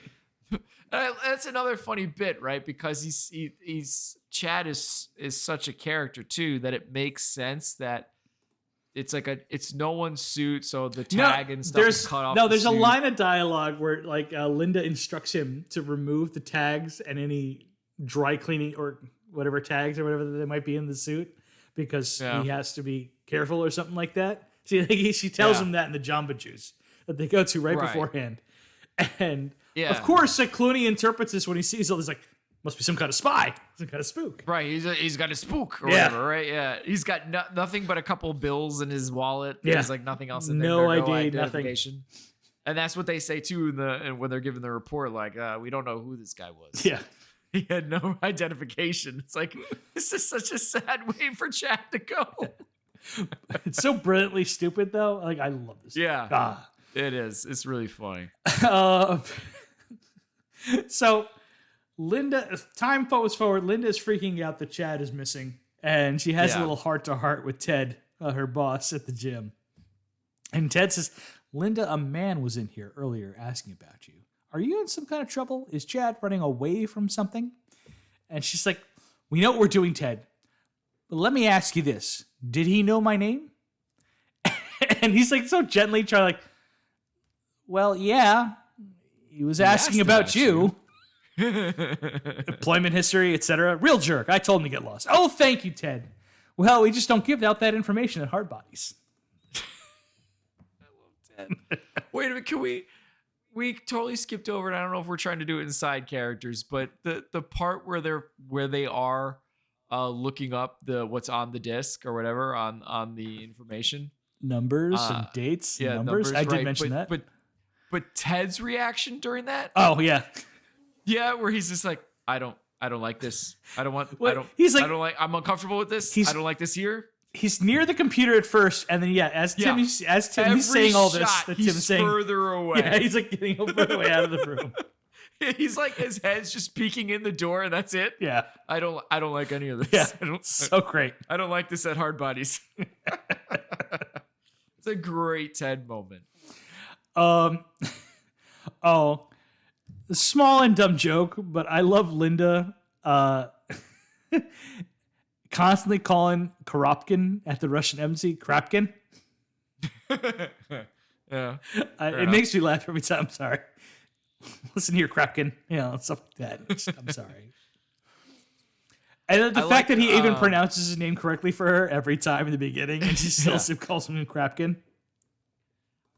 That's another funny bit, right? Because he's Chad is such a character too that it makes sense that it's like it's no one's suit, so the tag and stuff is cut off. No, there's a line of dialogue where like Linda instructs him to remove the tags and any dry cleaning or whatever tags or whatever they might be in the suit because he has to be careful or something like that. She tells him that in the Jamba Juice that they go to right beforehand. And of course, like Clooney interprets this when he sees all this, like, must be some kind of spy, some kind of spook. Right, he's got a spook or whatever, right? Yeah, he's got nothing but a couple bills in his wallet. There's like nothing else in there. No ID, nothing. And that's what they say too when they're giving the report, like, we don't know who this guy was. Yeah. He had no identification. It's like, this is such a sad way for Chad to go. It's so brilliantly stupid, though. Like, I love this. Yeah. It is. It's really funny. So, Linda, time goes forward. Linda is freaking out that Chad is missing. And she has a little heart-to-heart with Ted, her boss, at the gym. And Ted says, Linda, a man was in here earlier asking about you. Are you in some kind of trouble? Is Chad running away from something? And she's like, we know what we're doing, Ted. But let me ask you this. Did he know my name? And he's like so gently trying like, well, yeah. He was asking about you. Employment history, etc. Real jerk. I told him to get lost. Oh, thank you, Ted. Well, we just don't give out that information at Hard Bodies. man. Wait a minute, can we totally skipped over, and I don't know if we're trying to do it in side characters, but the part where they are looking up what's on the disc or whatever on the information. Numbers and dates. Yeah, numbers. I did right, mention that. But Ted's reaction during that? Oh yeah. Yeah, where he's just like, I don't like this. I don't want. Well, I don't. He's like, I don't like. I'm uncomfortable with this. I don't like this here. He's near the computer at first, and then as Tim he's saying all this, Tim's saying further away. Yeah, he's like getting further away out of the room. He's like his head's just peeking in the door, and that's it. Yeah, I don't like any of this. Yeah, so great. I don't like this at Hard Bodies. It's a great Ted moment. Oh, small and dumb joke, but I love Linda. Constantly calling Koropkin at the Russian embassy Krapkin. Yeah, it makes me laugh every time. I'm sorry. Listen here, Krapkin. Stuff like that. I'm sorry. And the fact that he even pronounces his name correctly for her every time in the beginning, and she still calls him Krapkin.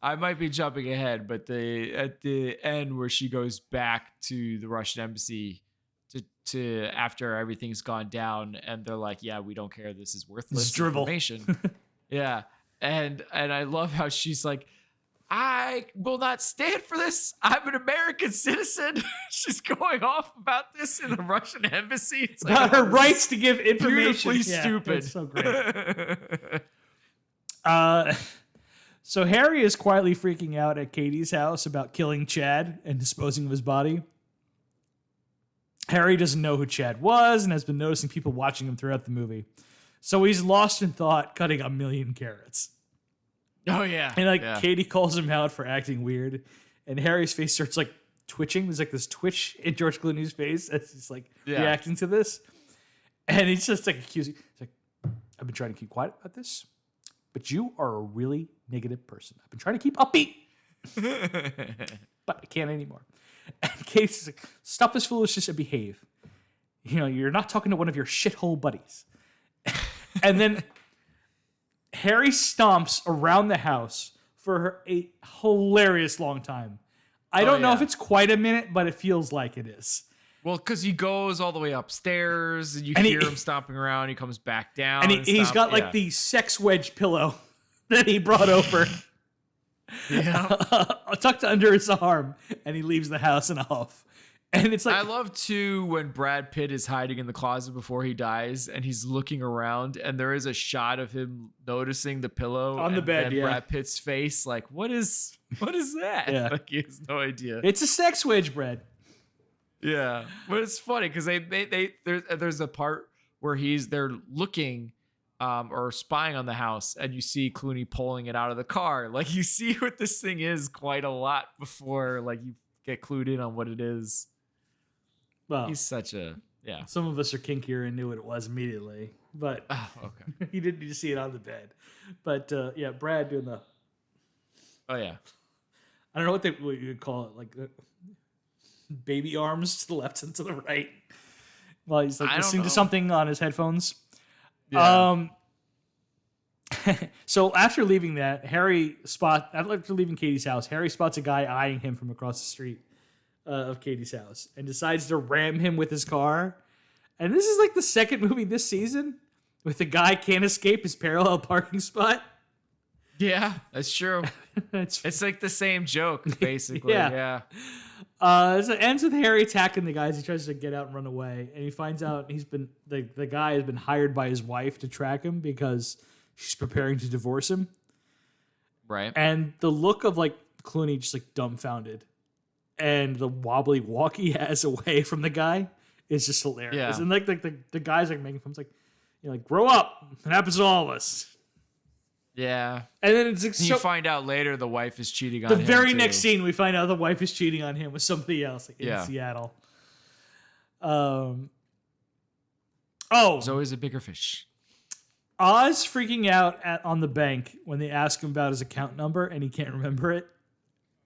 I might be jumping ahead, but at the end where she goes back to the Russian embassy to after everything's gone down, and they're like, "Yeah, we don't care. This is worthless information." Yeah, and I love how she's like, "I will not stand for this. I'm an American citizen." She's going off about this in the Russian embassy. It's about her rights to give information. Beautifully stupid. It's so great. So Harry is quietly freaking out at Katie's house about killing Chad and disposing of his body. Harry doesn't know who Chad was and has been noticing people watching him throughout the movie. So he's lost in thought, cutting 1,000,000 carrots. Oh, yeah. And Katie calls him out for acting weird. And Harry's face starts twitching. There's this twitch in George Clooney's face as he's reacting to this. And he's just accusing. He's like, I've been trying to keep quiet about this, but you are a really negative person. I've been trying to keep upbeat, but I can't anymore. And Katie's like, stop this foolishness and behave. You're not talking to one of your shithole buddies. And then Harry stomps around the house for a hilarious long time. I don't know if it's quite a minute, but it feels like it is. Well, because he goes all the way upstairs, and you hear him stomping around. He comes back down, and he's got the sex wedge pillow that he brought over, tucked under his arm, and he leaves the house in a huff. And it's like, I love too when Brad Pitt is hiding in the closet before he dies, and he's looking around, and there is a shot of him noticing the pillow on the bed. And Brad Pitt's face, like, what is that? Yeah. Like, he has no idea. It's a sex wedge, Brad. Yeah, but it's funny because there's a part where they're looking or spying on the house, and you see Clooney pulling it out of the car. Like, you see what this thing is quite a lot before you get clued in on what it is. Well, he's such a Some of us are kinkier and knew what it was immediately, but okay. He didn't need to see it on the bed. But Brad doing the. Oh yeah. I don't know what you would call it, baby arms to the left and to the right, while he's listening to something on his headphones. Yeah. So after leaving Katie's house, Harry spots a guy eyeing him from across the street of Katie's house and decides to ram him with his car. And this is the second movie this season with the guy can't escape his parallel parking spot. Yeah, that's true. It's like the same joke, basically. Yeah. So it ends with Harry attacking the guys. He tries to get out and run away, and he finds out the guy has been hired by his wife to track him because she's preparing to divorce him. Right. And the look of Clooney just dumbfounded, and the wobbly walk he has away from the guy is just hilarious. Yeah. And the guys making fun. It's grow up. It happens to all of us. Yeah. And then it's you find out later the wife is cheating on him. The very next scene, we find out the wife is cheating on him with somebody else in Seattle. There's always a bigger fish. Oz freaking out on the bank when they ask him about his account number and he can't remember it.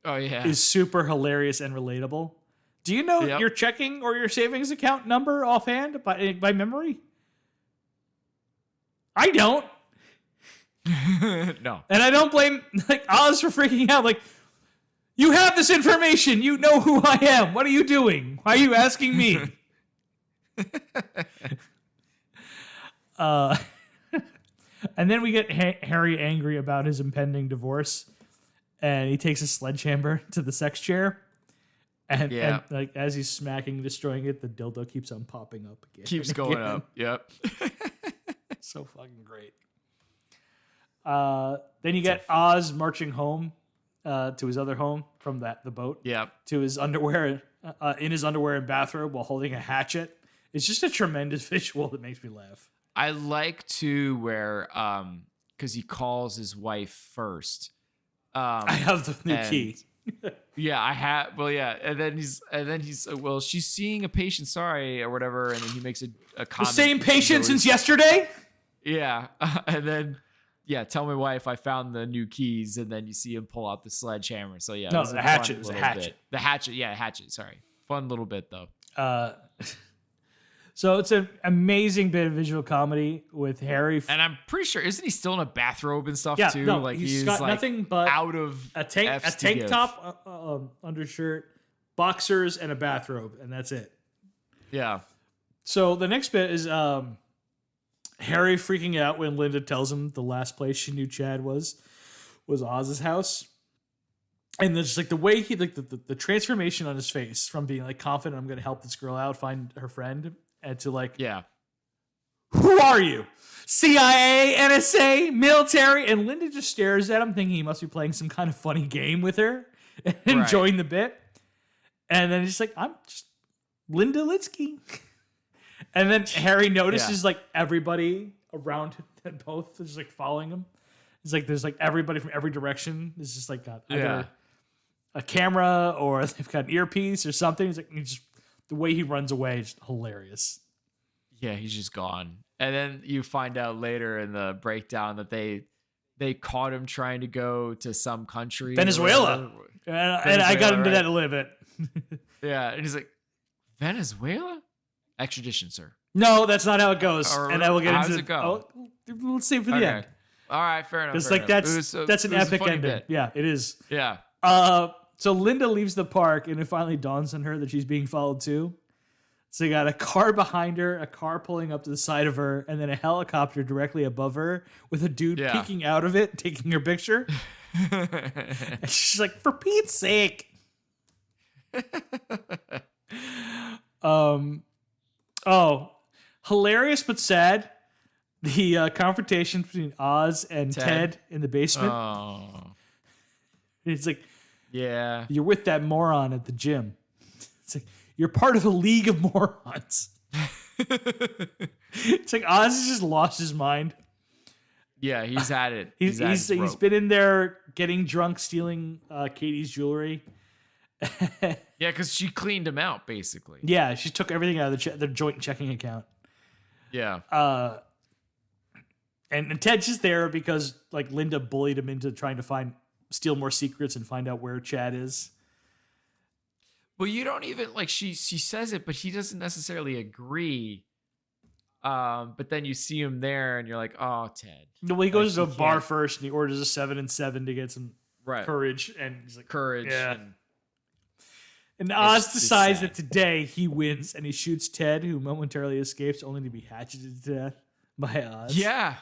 Oh, yeah. Is super hilarious and relatable. Do you know your checking or your savings account number offhand by memory? I don't. No. And I don't blame Oz for freaking out. Like, you have this information. You know who I am. What are you doing? Why are you asking me? And then we get Harry angry about his impending divorce, and he takes a sledgehammer to the sex chair, and like as he's smacking, destroying it, the dildo keeps on popping up again. Keeps going up. Yep. So fucking great. Then you get Oz marching home to his other home from the boat. Yeah. To his underwear, in his underwear and bathrobe while holding a hatchet. It's just a tremendous visual that makes me laugh. I like to where because he calls his wife first. I have the new key. Yeah, I have. Well, yeah, and then he's well, she's seeing a patient, sorry, or whatever, and then he makes a comment. The same patient since yesterday. Yeah, and then tell my wife I found the new keys, and then you see him pull out the sledgehammer. So yeah, no, the hatchet was a hatchet. The hatchet, hatchet. Sorry, fun little bit though. So it's an amazing bit of visual comedy with Harry. And I'm pretty sure, isn't he still in a bathrobe and stuff too? No, like he's got nothing but out of a tank top, undershirt, boxers, and a bathrobe, and that's it. Yeah. So the next bit is Harry freaking out when Linda tells him the last place she knew Chad was Oz's house. And there's like the way he the transformation on his face from being like confident I'm going to help this girl out, find her friend, and to like, who are you? CIA, NSA, military? And Linda just stares at him thinking he must be playing some kind of funny game with her and enjoying the bit. And then he's like, I'm just Linda Litsky. And then Harry notices like everybody around him, both is like following him. It's like there's like everybody from every direction is just like got either a camera or they've got an earpiece or something. It's like the way he runs away is hilarious. Yeah, he's just gone. And then you find out later in the breakdown that they caught him trying to go to some country. Venezuela. And I got into that a little bit. Yeah, and he's like, Venezuela? Extradition, sir. No, that's not how it goes. And I will get into it. How does it go? Let's save it for the end. All right, fair enough. It's like that's an epic ending. Bit. Yeah, it is. Yeah. So Linda leaves the park, and it finally dawns on her that she's being followed too. So you got a car behind her, a car pulling up to the side of her, and then a helicopter directly above her with a dude peeking out of it, taking her picture. And she's like, "For Pete's sake!" Hilarious but sad. The confrontation between Oz and Ted in the basement. Oh. It's like, yeah, you're with that moron at the gym. It's like, you're part of a league of morons. It's like Oz has just lost his mind. Yeah, he's had it. He's been in there getting drunk, stealing Katie's jewelry. Yeah, because she cleaned him out, basically. Yeah, she took everything out of the joint checking account. Yeah. And Ted's just there because like Linda bullied him into trying to steal more secrets and find out where Chad is. Well, you don't even like she says it, but he doesn't necessarily agree. But then you see him there, and you're like, "Oh, Ted." Well, he goes to a bar first, and he orders a 7 and 7 to get some courage, and he's like, "Courage." Yeah. And Oz decides that today he wins, and he shoots Ted, who momentarily escapes, only to be hatcheted to death by Oz. Yeah.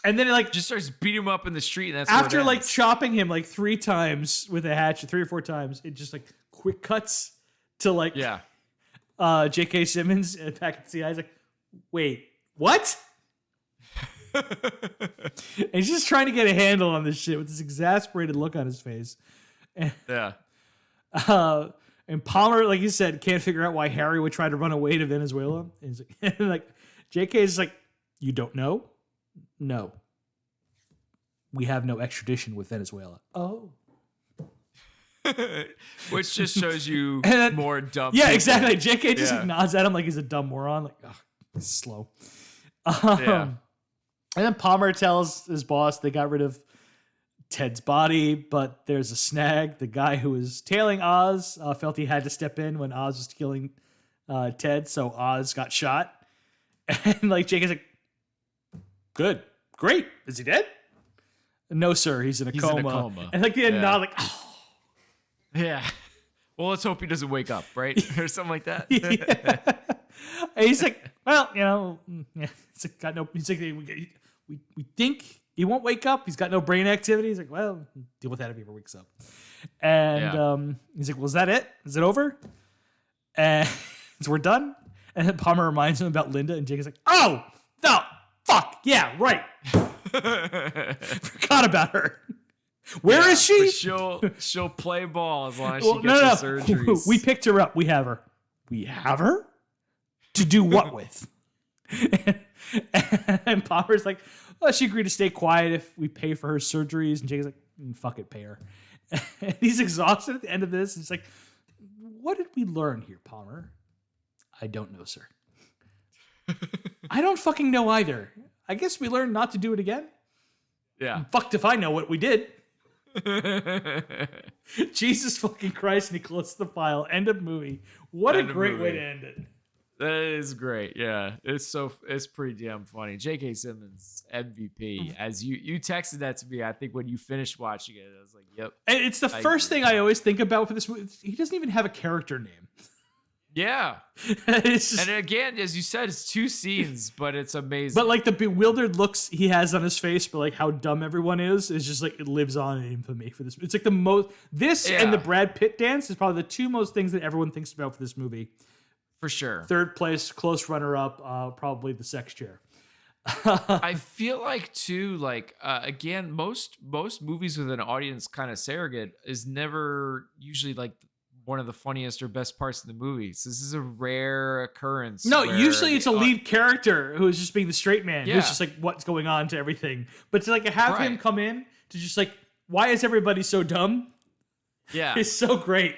And then it just starts beating him up in the street, and that's after chopping him 3 times with a hatchet, 3 or 4 times, it just quick cuts to J.K. Simmons back at the CIA. He's like, wait, what? And he's just trying to get a handle on this shit with this exasperated look on his face. And, and Palmer, like you said, can't figure out why Harry would try to run away to Venezuela. And he's like, J.K. is like, you don't know? No. We have no extradition with Venezuela. Oh. Which just shows you more dumb. Yeah, people. Exactly. JK just nods at him like he's a dumb moron. Like, oh, he's slow. And then Palmer tells his boss they got rid of Ted's body, but there's a snag. The guy who was tailing Oz felt he had to step in when Oz was killing Ted, so Oz got shot. And JK's like, good, great. Is he dead? No, sir, he's in a coma. In a coma. And like the nod, like, oh. Yeah. Well, let's hope he doesn't wake up, right? Or something like that. Yeah. And he's like, well, yeah. He's like, we think he won't wake up. He's got no brain activity. He's like, well, deal with that if he ever wakes up. And he's like, well, is that it? Is it over? And so we're done. And then Palmer reminds him about Linda, and Jake is like, oh, no, fuck, yeah, right. Forgot about her. Where is she? She'll play ball as long as she gets her surgeries. We picked her up. We have her. We have her? To do what with? and Palmer's like, well, she agreed to stay quiet if we pay for her surgeries. And Jake's like, fuck it, pay her. And he's exhausted at the end of this. He's like, what did we learn here, Palmer? I don't know, sir. I don't fucking know either. I guess we learned not to do it again. Yeah. Fucked if I know what we did. Jesus fucking Christ, and he closed the file. End of movie. What a great way to end it. That is great. Yeah. It's pretty damn funny. J.K. Simmons, MVP. As you texted that to me, I think when you finished watching it, I was like, yep. And it's the first thing I always think about for this movie. He doesn't even have a character name. Yeah. And again, as you said, it's 2 scenes, but it's amazing. But like the bewildered looks he has on his face, but like how dumb everyone is just like it lives on in infamy for this. It's like the most and the Brad Pitt dance is probably the 2 most things that everyone thinks about for this movie. For sure. Third place, close runner up, probably the sex chair. I feel like too, like again, most movies with an audience kind of surrogate is never usually like one of the funniest or best parts of the movies. This is a rare occurrence. No, usually it's a lead character who is just being the straight man. Who's just like, what's going on to everything. But to like have him come in to just like, why is everybody so dumb? Yeah. It's so great.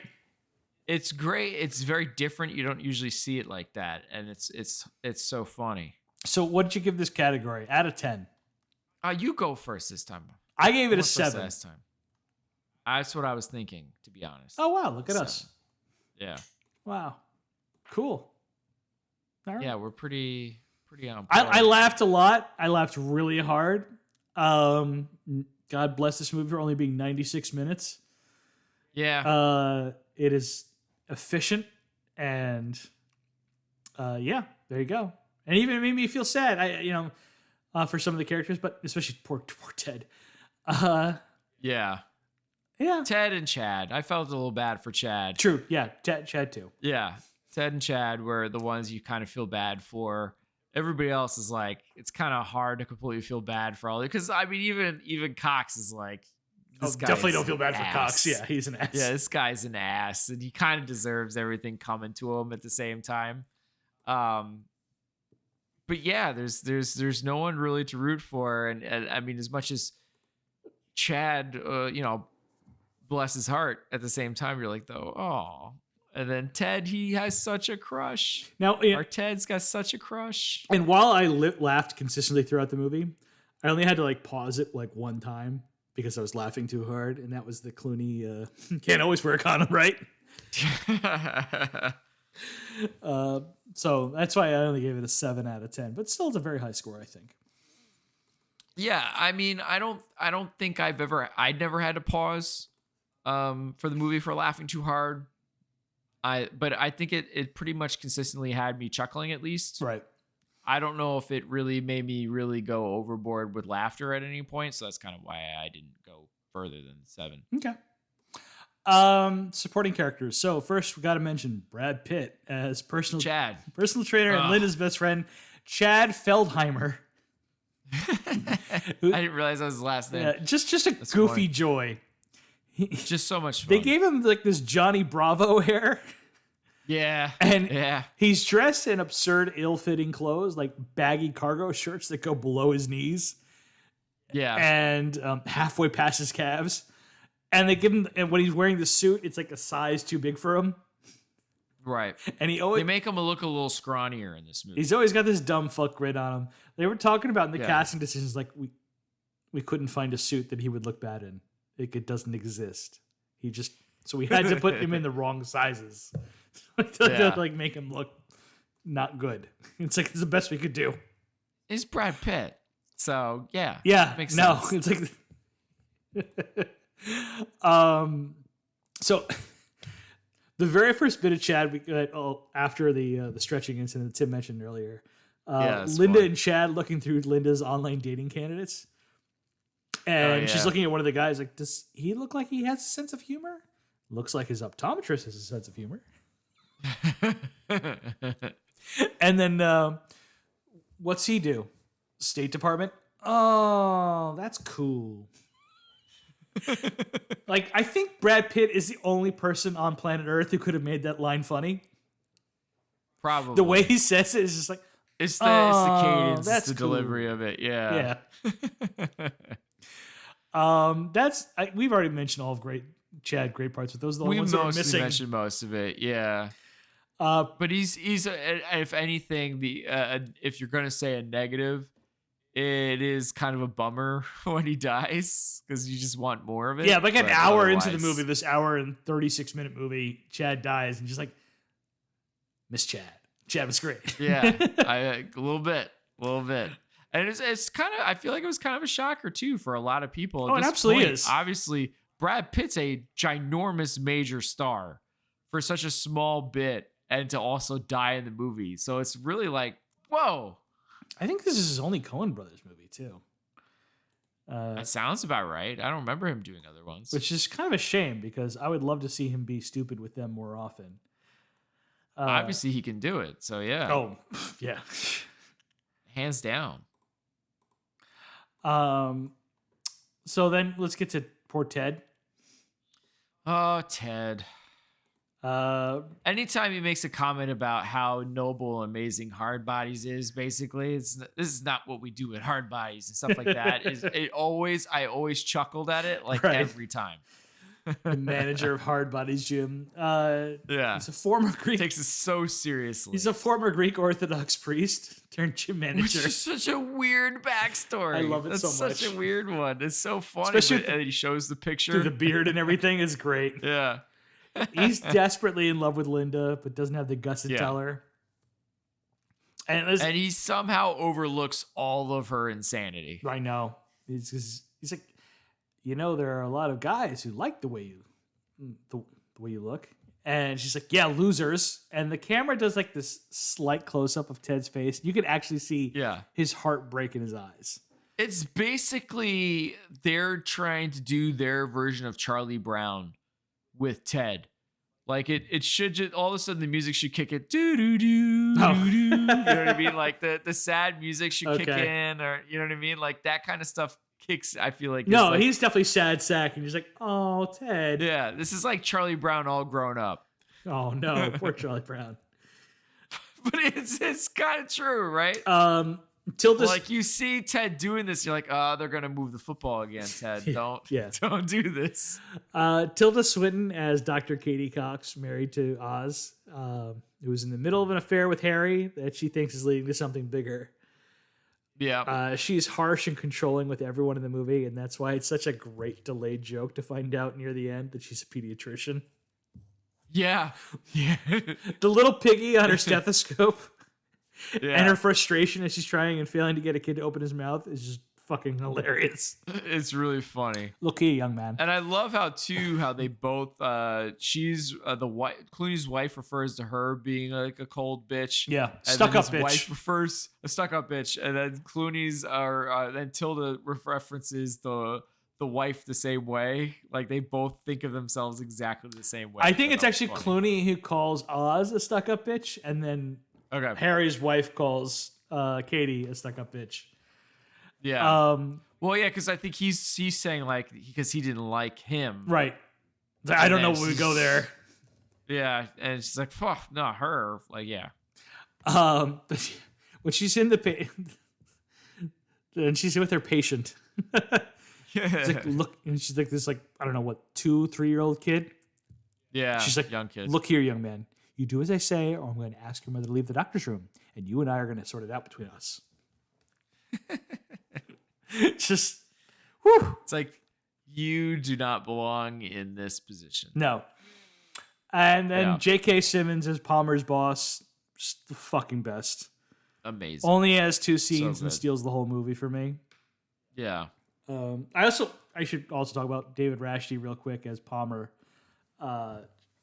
It's great. It's very different. You don't usually see it like that. And it's so funny. So what did you give this category out of 10? You go first this time. I gave it a 7. Last time. That's what I was thinking, to be honest. Oh, wow. Look at us. Yeah. Wow. Cool. All right. Yeah, we're pretty on. I laughed a lot. I laughed really hard. God bless this movie for only being 96 minutes. Yeah. It is efficient and yeah, there you go. And even it made me feel sad. For some of the characters, but especially poor Ted. Yeah. Yeah. Ted and Chad. I felt a little bad for Chad. True. Yeah. Chad too. Yeah. Ted and Chad were the ones you kind of feel bad for. Everybody else is like, it's kind of hard to completely feel bad for all. Because I mean, even Cox is like, this guy definitely don't feel bad for Cox. Yeah, he's an ass. Yeah, this guy's an ass, and he kind of deserves everything coming to him at the same time. But yeah, there's no one really to root for, and I mean, as much as Chad, bless his heart, at the same time, you're like, though, oh. And then Ted, he has such a crush. Now, our Ted's got such a crush. And while I laughed consistently throughout the movie, I only had to like pause it like one time because I was laughing too hard, and that was the Clooney, can't always wear a condom, right? So that's why I only gave it a 7 out of 10, but still it's a very high score, I think. Yeah, I mean, I don't think I'd never had to pause for the movie for laughing too hard. But I think it pretty much consistently had me chuckling at least. Right. I don't know if it really made me really go overboard with laughter at any point, so that's kind of why I didn't go further than 7. Okay. Supporting characters. So first we got to mention Brad Pitt as personal trainer and Linda's best friend, Chad Feldheimer. I didn't realize that was his last name. Yeah, just a goofy joy. Just so much fun. They gave him like this Johnny Bravo hair. Yeah. And he's dressed in absurd, ill-fitting clothes, like baggy cargo shirts that go below his knees. Yeah. And halfway past his calves. And they give him, and when he's wearing the suit, it's like a size too big for him. Right. And they make him look a little scrawnier in this movie. He's always got this dumb fuck grin on him. They were talking about in the casting decisions, like we couldn't find a suit that he would look bad in. Like it doesn't exist. So we had to put him in the wrong sizes. to like make him look not good. It's like it's the best we could do. It's Brad Pitt. So yeah. Yeah. Makes sense. It's like So the very first bit of Chad we got after the stretching incident that Tim mentioned earlier, Linda and Chad looking through Linda's online dating candidates, and she's looking at one of the guys like, does he look like he has a sense of humor? Looks like his optometrist has a sense of humor. And then what's he do? State Department? Oh, that's cool. Like, I think Brad Pitt is the only person on planet Earth who could have made that line funny. Probably. The way he says it is just like, it's the cadence, it's the delivery of it. Yeah. We've already mentioned all of great parts, but those are the ones that are missing. We mentioned most of it. Yeah. But he's if anything, if you're gonna say a negative, it is kind of a bummer when he dies because you just want more of it. Yeah, like an hour into the movie, this hour and 36-minute movie, Chad dies, and just like, miss Chad. Chad was great. Yeah, a little bit, and it's kind of. I feel like it was kind of a shocker too for a lot of people. Oh, it absolutely is. Obviously, Brad Pitt's a ginormous major star for such a small bit, and to also die in the movie. So it's really like, whoa. I think this is his only Coen Brothers movie, too. That sounds about right. I don't remember him doing other ones. Which is kind of a shame, because I would love to see him be stupid with them more often. Obviously, he can do it, so yeah. Oh, yeah. Hands down. So then, let's get to poor Ted. Oh, Ted. Anytime he makes a comment about how noble and amazing Hard Bodies is, basically, this is not what we do at Hard Bodies and stuff like that. I always chuckled at it every time. The manager of Hard Bodies Gym. He's a former Greek. Takes it so seriously. He's a former Greek Orthodox priest turned gym manager. Which is such a weird backstory. I love it so much. It's such a weird one. It's so funny. And he shows the picture. Through the beard and everything is great. Yeah. He's desperately in love with Linda, but doesn't have the guts to tell her. And he somehow overlooks all of her insanity. I know. He's like, there are a lot of guys who like the way you look. And she's like, yeah, losers. And the camera does like this slight close up of Ted's face. You can actually see his heart break in his eyes. It's basically they're trying to do their version of Charlie Brown with Ted. Like it should just all of a sudden the music should kick it. Do do do do. You know what I mean? Like the sad music should kick in, or you know what I mean? Like that kind of stuff kicks. I feel like he's definitely sad sack, and he's like, oh, Ted. Yeah, this is like Charlie Brown all grown up. Oh no, poor Charlie Brown. But it's kind of true, right? Like you see Ted doing this, you're like, they're gonna move the football again, Ted. Don't do this. Tilda Swinton as Dr. Katie Cox, married to Oz, who was in the middle of an affair with Harry that she thinks is leading to something bigger. Yeah. She's harsh and controlling with everyone in the movie, and that's why it's such a great delayed joke to find out near the end that she's a pediatrician. Yeah. The little piggy on her stethoscope. Yeah. And her frustration as she's trying and failing to get a kid to open his mouth is just fucking hilarious. It's really funny. Look here, young man. And I love how they both she's the wife, Clooney's wife refers to her being like a cold bitch. Yeah. Stuck up bitch. Wife refers a stuck up bitch. And then Clooney's then Tilda references the wife the same way. Like they both think of themselves exactly the same way. I think it's actually funny. Clooney who calls Oz a stuck up bitch, and then Harry's wife calls Katie a stuck-up bitch. Yeah. Well, yeah, because I think he's saying like because he didn't like him. Right. I don't know when we go there. Yeah, and she's like, "Fuck, not her." Like, yeah. When she's in and she's with her patient. She's like, look, and she's like this, like I don't know what 2-3-year-old kid. Yeah. She's like, young kid. Look here, young man. You do as I say, or I'm going to ask your mother to leave the doctor's room, and you and I are going to sort it out between us. Just, whew. It's like, you do not belong in this position. No. And then J.K. Simmons as Palmer's boss, just the fucking best. Amazing. Only has 2 scenes and steals the whole movie for me. Yeah. I should also talk about David Rashty real quick as Palmer.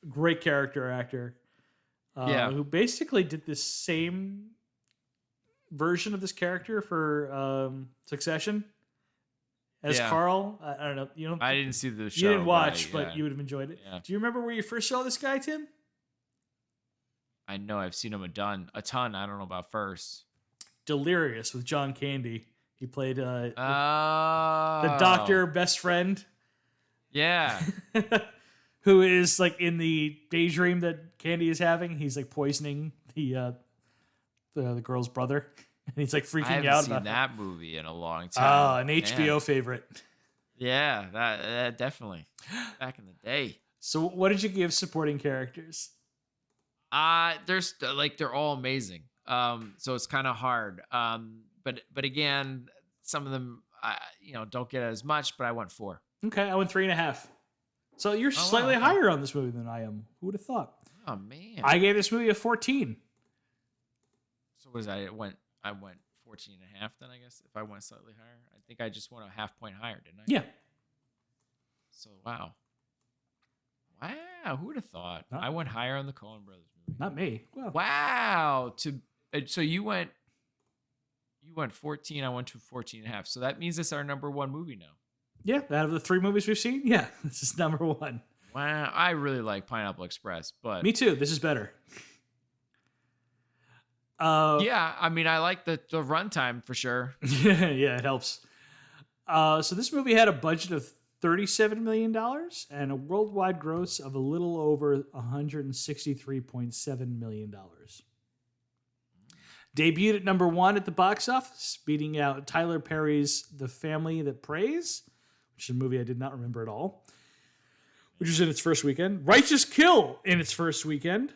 Great character actor. Who basically did this same version of this character for Succession as Carl. I don't know. I didn't see the show. You didn't watch, but you would have enjoyed it. Yeah. Do you remember where you first saw this guy, Tim? I know I've seen him a ton. I don't know about first. Delirious with John Candy. He played the doctor best friend. Yeah. Who is like in the daydream that Candy is having. He's like poisoning the girl's brother. And he's like freaking out. I haven't seen that movie in a long time. Oh, an HBO favorite. Yeah, that definitely. Back in the day. So what did you give supporting characters? There's like they're all amazing. So it's kind of hard. But again, some of them don't get as much, but I went 4. Okay, I went 3.5. So you're slightly higher on this movie than I am. Who would have thought? Oh man. I gave this movie a 14. So what is that? I went 14.5 then, I guess, if I went slightly higher. I think I just went a half point higher, didn't I? Yeah. So wow. Who would have thought? I went higher on the Coen Brothers movie. Not me. Well. Wow. So you went 14, I went to 14.5. So that means it's our number 1 movie now. Yeah, out of the 3 movies we've seen, yeah, this is number 1. Wow, I really like Pineapple Express, but me too. This is better. Yeah, I mean, I like the runtime for sure. Yeah, it helps. So this movie had a budget of $37 million and a worldwide gross of a little over $163.7 million. Debuted at number 1 at the box office, beating out Tyler Perry's The Family That Prays, which is a movie I did not remember at all, which was in its first weekend. Righteous Kill in its first weekend.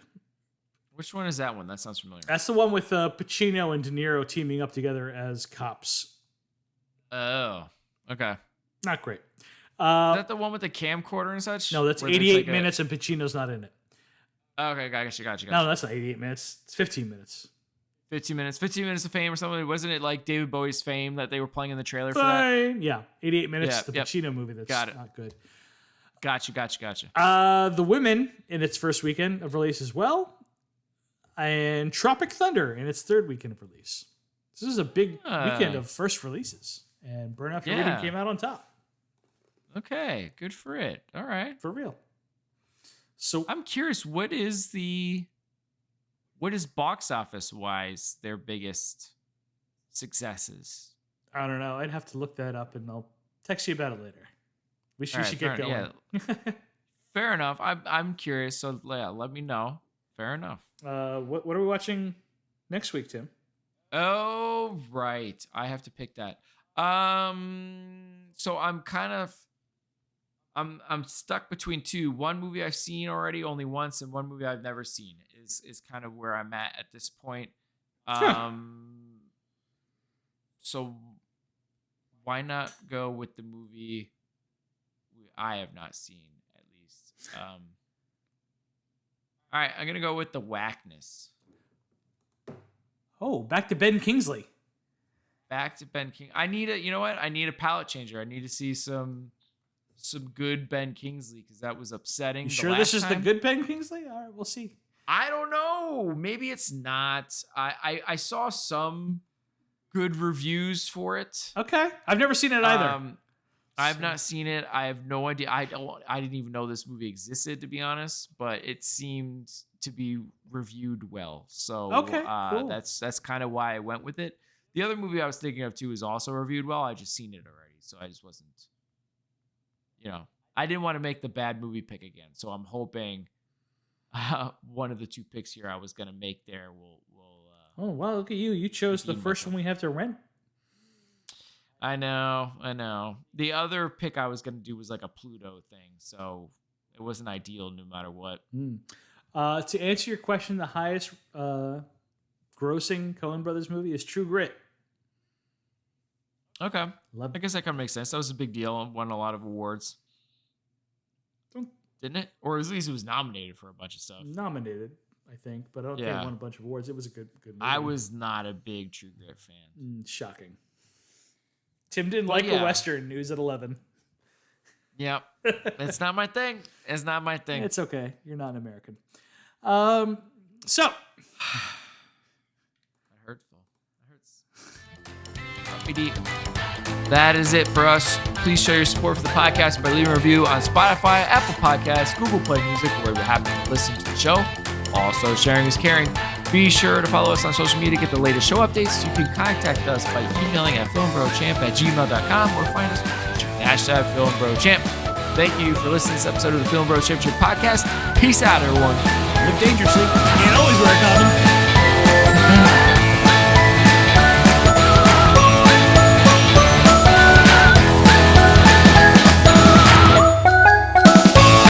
Which one is that one? That sounds familiar. That's the one with Pacino and De Niro teaming up together as cops. Oh, okay. Not great. Is that the one with the camcorder and such? No, that's 88 minutes and Pacino's not in it. Okay, gotcha. No, that's not 88 minutes. It's 15 minutes. 15 minutes of fame or something. Wasn't it like David Bowie's Fame that they were playing in the trailer for that? Yeah, 88 minutes. The Pacino movie that's not good. Gotcha. The Women in its first weekend of release as well. And Tropic Thunder in its third weekend of release. This is a big weekend of first releases. And Burn After Reading came out on top. Okay, good for it. All right. For real. So I'm curious, what is box office wise their biggest successes? I don't know. I'd have to look that up and I'll text you about it later. We should get going. Yeah. Fair enough. I'm curious, so let me know. Fair enough. What are we watching next week, Tim? Oh, right. I have to pick that. So I'm stuck between 2. One movie I've seen already only once, and one movie I've never seen is kind of where I'm at this point. So why not go with the movie I have not seen, at least? All right, I'm going to go with The Whackness. Oh, back to Ben Kingsley. Back to Ben King. I need a palette changer. I need to see some good Ben Kingsley because that was upsetting. You sure this is the good Ben Kingsley? All right, we'll see. I don't know. Maybe it's not. I saw some good reviews for it. Okay. I've never seen it either. I've not seen it. I have no idea. I didn't even know this movie existed, to be honest, but it seemed to be reviewed well. So okay, cool. That's kind of why I went with it. The other movie I was thinking of too is also reviewed well. I just seen it already, so I just wasn't, I didn't want to make the bad movie pick again. So I'm hoping one of the 2 picks here I was gonna make there will. Oh wow! Look at you! You chose the first one we have to rent. I know. The other pick I was gonna do was like a Pluto thing, so it wasn't ideal no matter what. To answer your question, the highest grossing Coen Brothers movie is True Grit. Okay. I guess that kind of makes sense. That was a big deal. It won a lot of awards. Didn't it? Or at least it was nominated for a bunch of stuff. Nominated, I think, but I don't think it won a bunch of awards. It was a good movie. I was not a big True Grit fan. Shocking. Tim didn't like a Western. He was at 11. Yep. It's not my thing. It's not my thing. It's okay. You're not an American. So. Hurtful. That hurts. Cut me deep. That is it for us. Please show your support for the podcast by leaving a review on Spotify, Apple Podcasts, Google Play Music, where you happen to listen to the show. Also, sharing is caring. Be sure to follow us on social media to get the latest show updates. You can contact us by emailing at filmbrochamp@gmail.com or find us on Twitter, #FilmBroChamp. Thank you for listening to this episode of the Film Bro Championship Podcast. Peace out, everyone. Live dangerously and always wear a condom.